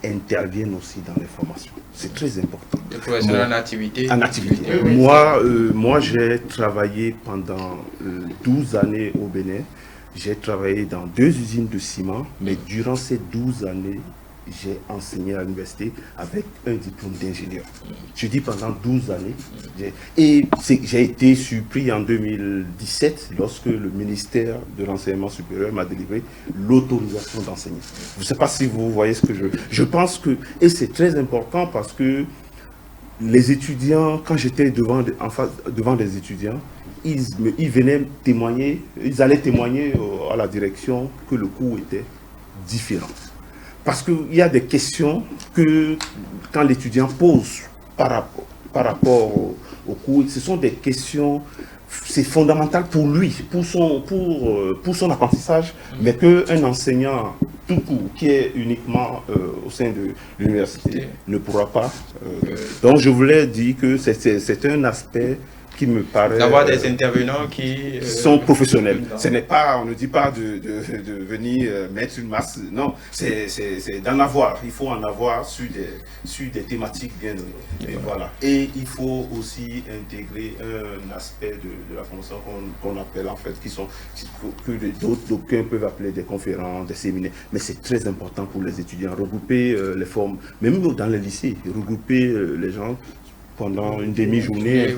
interviennent aussi dans les formations. C'est très important. Des professionnels en activité. Moi, j'ai travaillé pendant 12 années au Bénin. J'ai travaillé dans 2 usines de ciment, mais durant ces 12 années, j'ai enseigné à l'université avec un diplôme d'ingénieur. Je dis pendant 12 années. J'ai été surpris en 2017 lorsque le ministère de l'Enseignement supérieur m'a délivré l'autorisation d'enseigner. Je ne sais pas si vous voyez ce que je pense que... Et c'est très important parce que les étudiants, quand j'étais devant des étudiants, ils venaient témoigner, ils allaient témoigner à la direction que le cours était différent. Parce qu'il y a des questions que quand l'étudiant pose par rapport au cours, ce sont des questions, c'est fondamental pour lui, pour son apprentissage, mais qu'un enseignant tout court qui est uniquement au sein de l'université ne pourra pas. Donc je voulais dire que c'est un aspect qui me paraît... D'avoir des intervenants qui sont professionnels. Ce n'est pas, on ne dit pas de venir mettre une masse, non, c'est d'en avoir. Il faut en avoir sur des thématiques bien données. Et voilà. Et il faut aussi intégrer un aspect de la formation qu'on appelle en fait, que d'aucuns peuvent appeler des conférences, des séminaires. Mais c'est très important pour les étudiants. Regrouper les formes, même dans les lycées, regrouper les gens pendant une demi-journée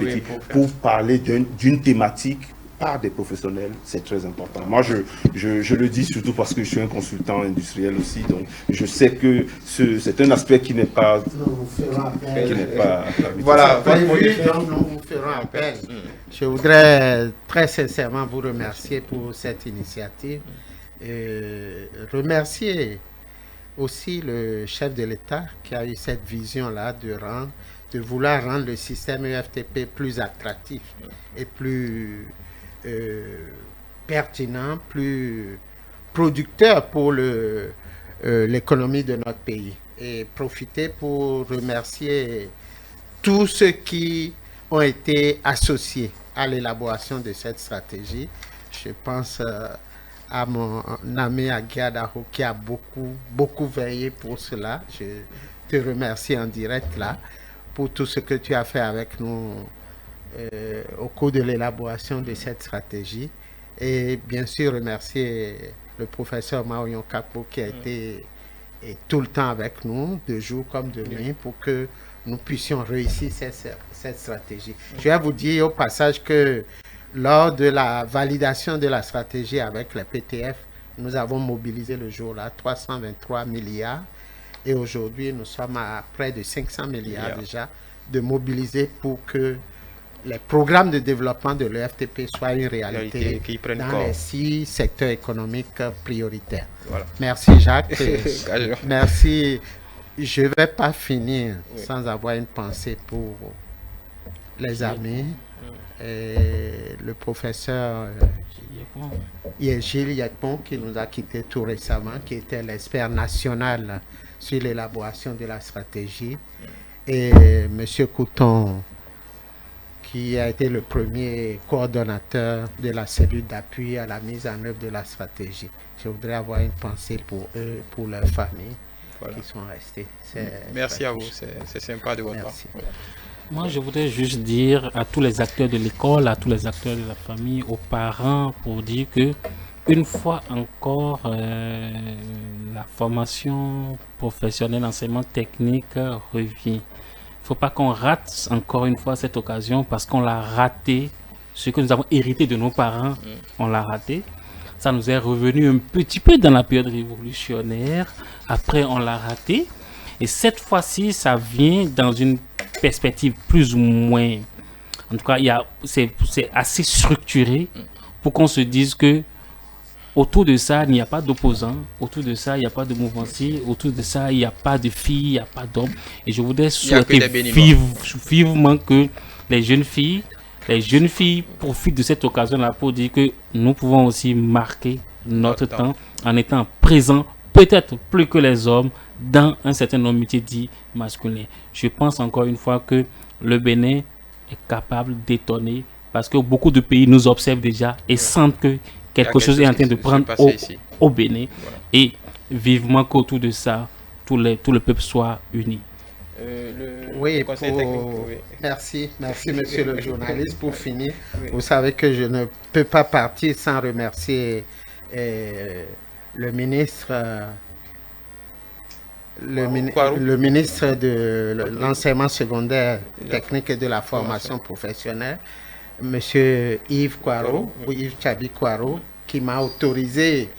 pour parler d'une thématique par des professionnels, c'est très important. Moi, je le dis surtout parce que je suis un consultant industriel aussi, donc je sais que c'est un aspect qui n'est pas... Voilà, nous ferons appel. Je voudrais très sincèrement vous remercier pour cette initiative et remercier aussi le chef de l'État qui a eu cette vision-là de vouloir rendre le système EFTP plus attractif et plus pertinent, plus producteur pour l'économie de notre pays. Et profiter pour remercier tous ceux qui ont été associés à l'élaboration de cette stratégie. Je pense à mon ami Aguiadaho qui a beaucoup veillé pour cela. Je te remercie en direct là pour tout ce que tu as fait avec nous au cours de l'élaboration de cette stratégie. Et bien sûr remercier le professeur Maoyon Kakpo qui a été tout le temps avec nous, de jour comme de nuit, pour que nous puissions réussir cette stratégie. Je vais vous dire au passage que lors de la validation de la stratégie avec les PTF, nous avons mobilisé le jour-là 323 milliards et aujourd'hui nous sommes à près de 500 milliards déjà de mobiliser pour que les programmes de développement de l'EFTP soient une réalité dans les 6 secteurs économiques prioritaires. Voilà. Merci Jacques. Merci. Je ne vais pas finir sans avoir une pensée pour les amis. Et le professeur Gilles Yekpon qui nous a quittés tout récemment, qui était l'expert national sur l'élaboration de la stratégie, et M. Couton qui a été le premier coordonnateur de la cellule d'appui à la mise en œuvre de la stratégie. Je voudrais avoir une pensée pour eux, pour leurs familles qui sont restés. Merci à vous, c'est sympa de votre part. Moi, je voudrais juste dire à tous les acteurs de l'école, à tous les acteurs de la famille, aux parents, pour dire que une fois encore, la formation professionnelle, l'enseignement technique revient. Il ne faut pas qu'on rate encore une fois cette occasion parce qu'on l'a raté. Ce que nous avons hérité de nos parents, on l'a raté. Ça nous est revenu un petit peu dans la période révolutionnaire. Après, on l'a raté. Et cette fois-ci, ça vient dans une perspective plus ou moins... En tout cas, c'est assez structuré pour qu'on se dise que autour de ça, il n'y a pas d'opposants. Autour de ça, il n'y a pas de mouvanciers. Autour de ça, il n'y a pas de filles, il n'y a pas d'hommes. Et je voudrais souhaiter vivement que les jeunes filles profitent de cette occasion-là pour dire que nous pouvons aussi marquer notre temps en étant présents, peut-être plus que les hommes, dans un certain nombre de métiers dits masculins. Je pense encore une fois que le Bénin est capable d'étonner parce que beaucoup de pays nous observent déjà et sentent que quelque chose est en train de prendre au Bénin. Voilà. Et vivement qu'autour de ça, tout le peuple soit uni. Merci monsieur le journaliste. Pour finir, vous savez que je ne peux pas partir sans remercier le ministre le ministre de l'enseignement secondaire technique et de la formation professionnelle, monsieur Yves Kouaro, Yves Tchabi Kouaro, qui m'a autorisé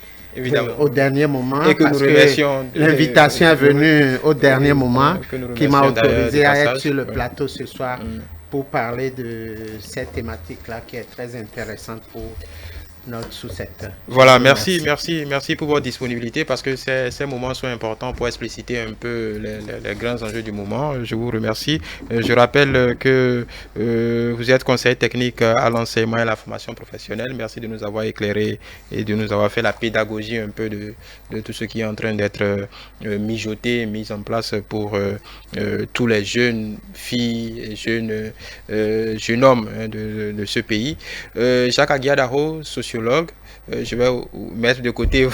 au dernier moment, et que parce que l'invitation est venue au dernier moment, qui m'a autorisé à être sur le plateau ce soir pour parler de cette thématique-là qui est très intéressante pour notre sous-secteur. Voilà, merci pour votre disponibilité parce que ces moments sont importants pour expliciter un peu les grands enjeux du moment. Je vous remercie. Je rappelle que vous êtes conseiller technique à l'enseignement et à la formation professionnelle. Merci de nous avoir éclairé et de nous avoir fait la pédagogie un peu de tout ce qui est en train d'être mijoté, mis en place pour tous les jeunes filles et jeunes hommes de ce pays. Jacques Aguiadaro, sociologue. Je vais mettre de côté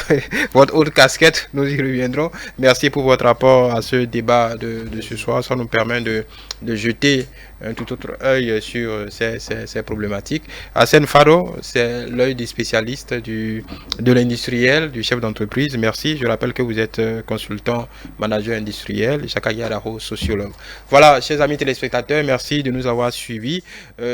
votre autre casquette, nous y reviendrons. Merci pour votre rapport à ce débat de ce soir. Ça nous permet de jeter un tout autre œil sur ces problématiques. Hassen Fado, c'est l'œil des spécialistes de l'industriel, du chef d'entreprise. Merci. Je rappelle que vous êtes consultant, manager industriel, Jacques Aguiadaro, sociologue. Voilà, chers amis téléspectateurs, merci de nous avoir suivis,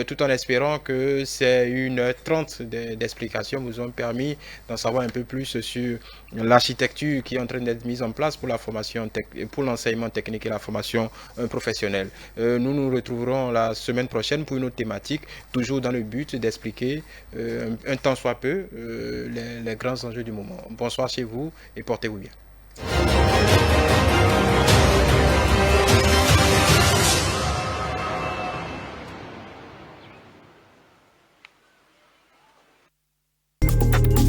tout en espérant que ces 1h30 d'explications vous ont permis d'en savoir un peu plus sur l'architecture qui est en train d'être mise en place pour la formation, pour l'enseignement technique et la formation professionnelle. Nous nous retrouverons la semaine prochaine pour une autre thématique, toujours dans le but d'expliquer un tant soit peu les grands enjeux du moment. Bonsoir chez vous et portez-vous bien.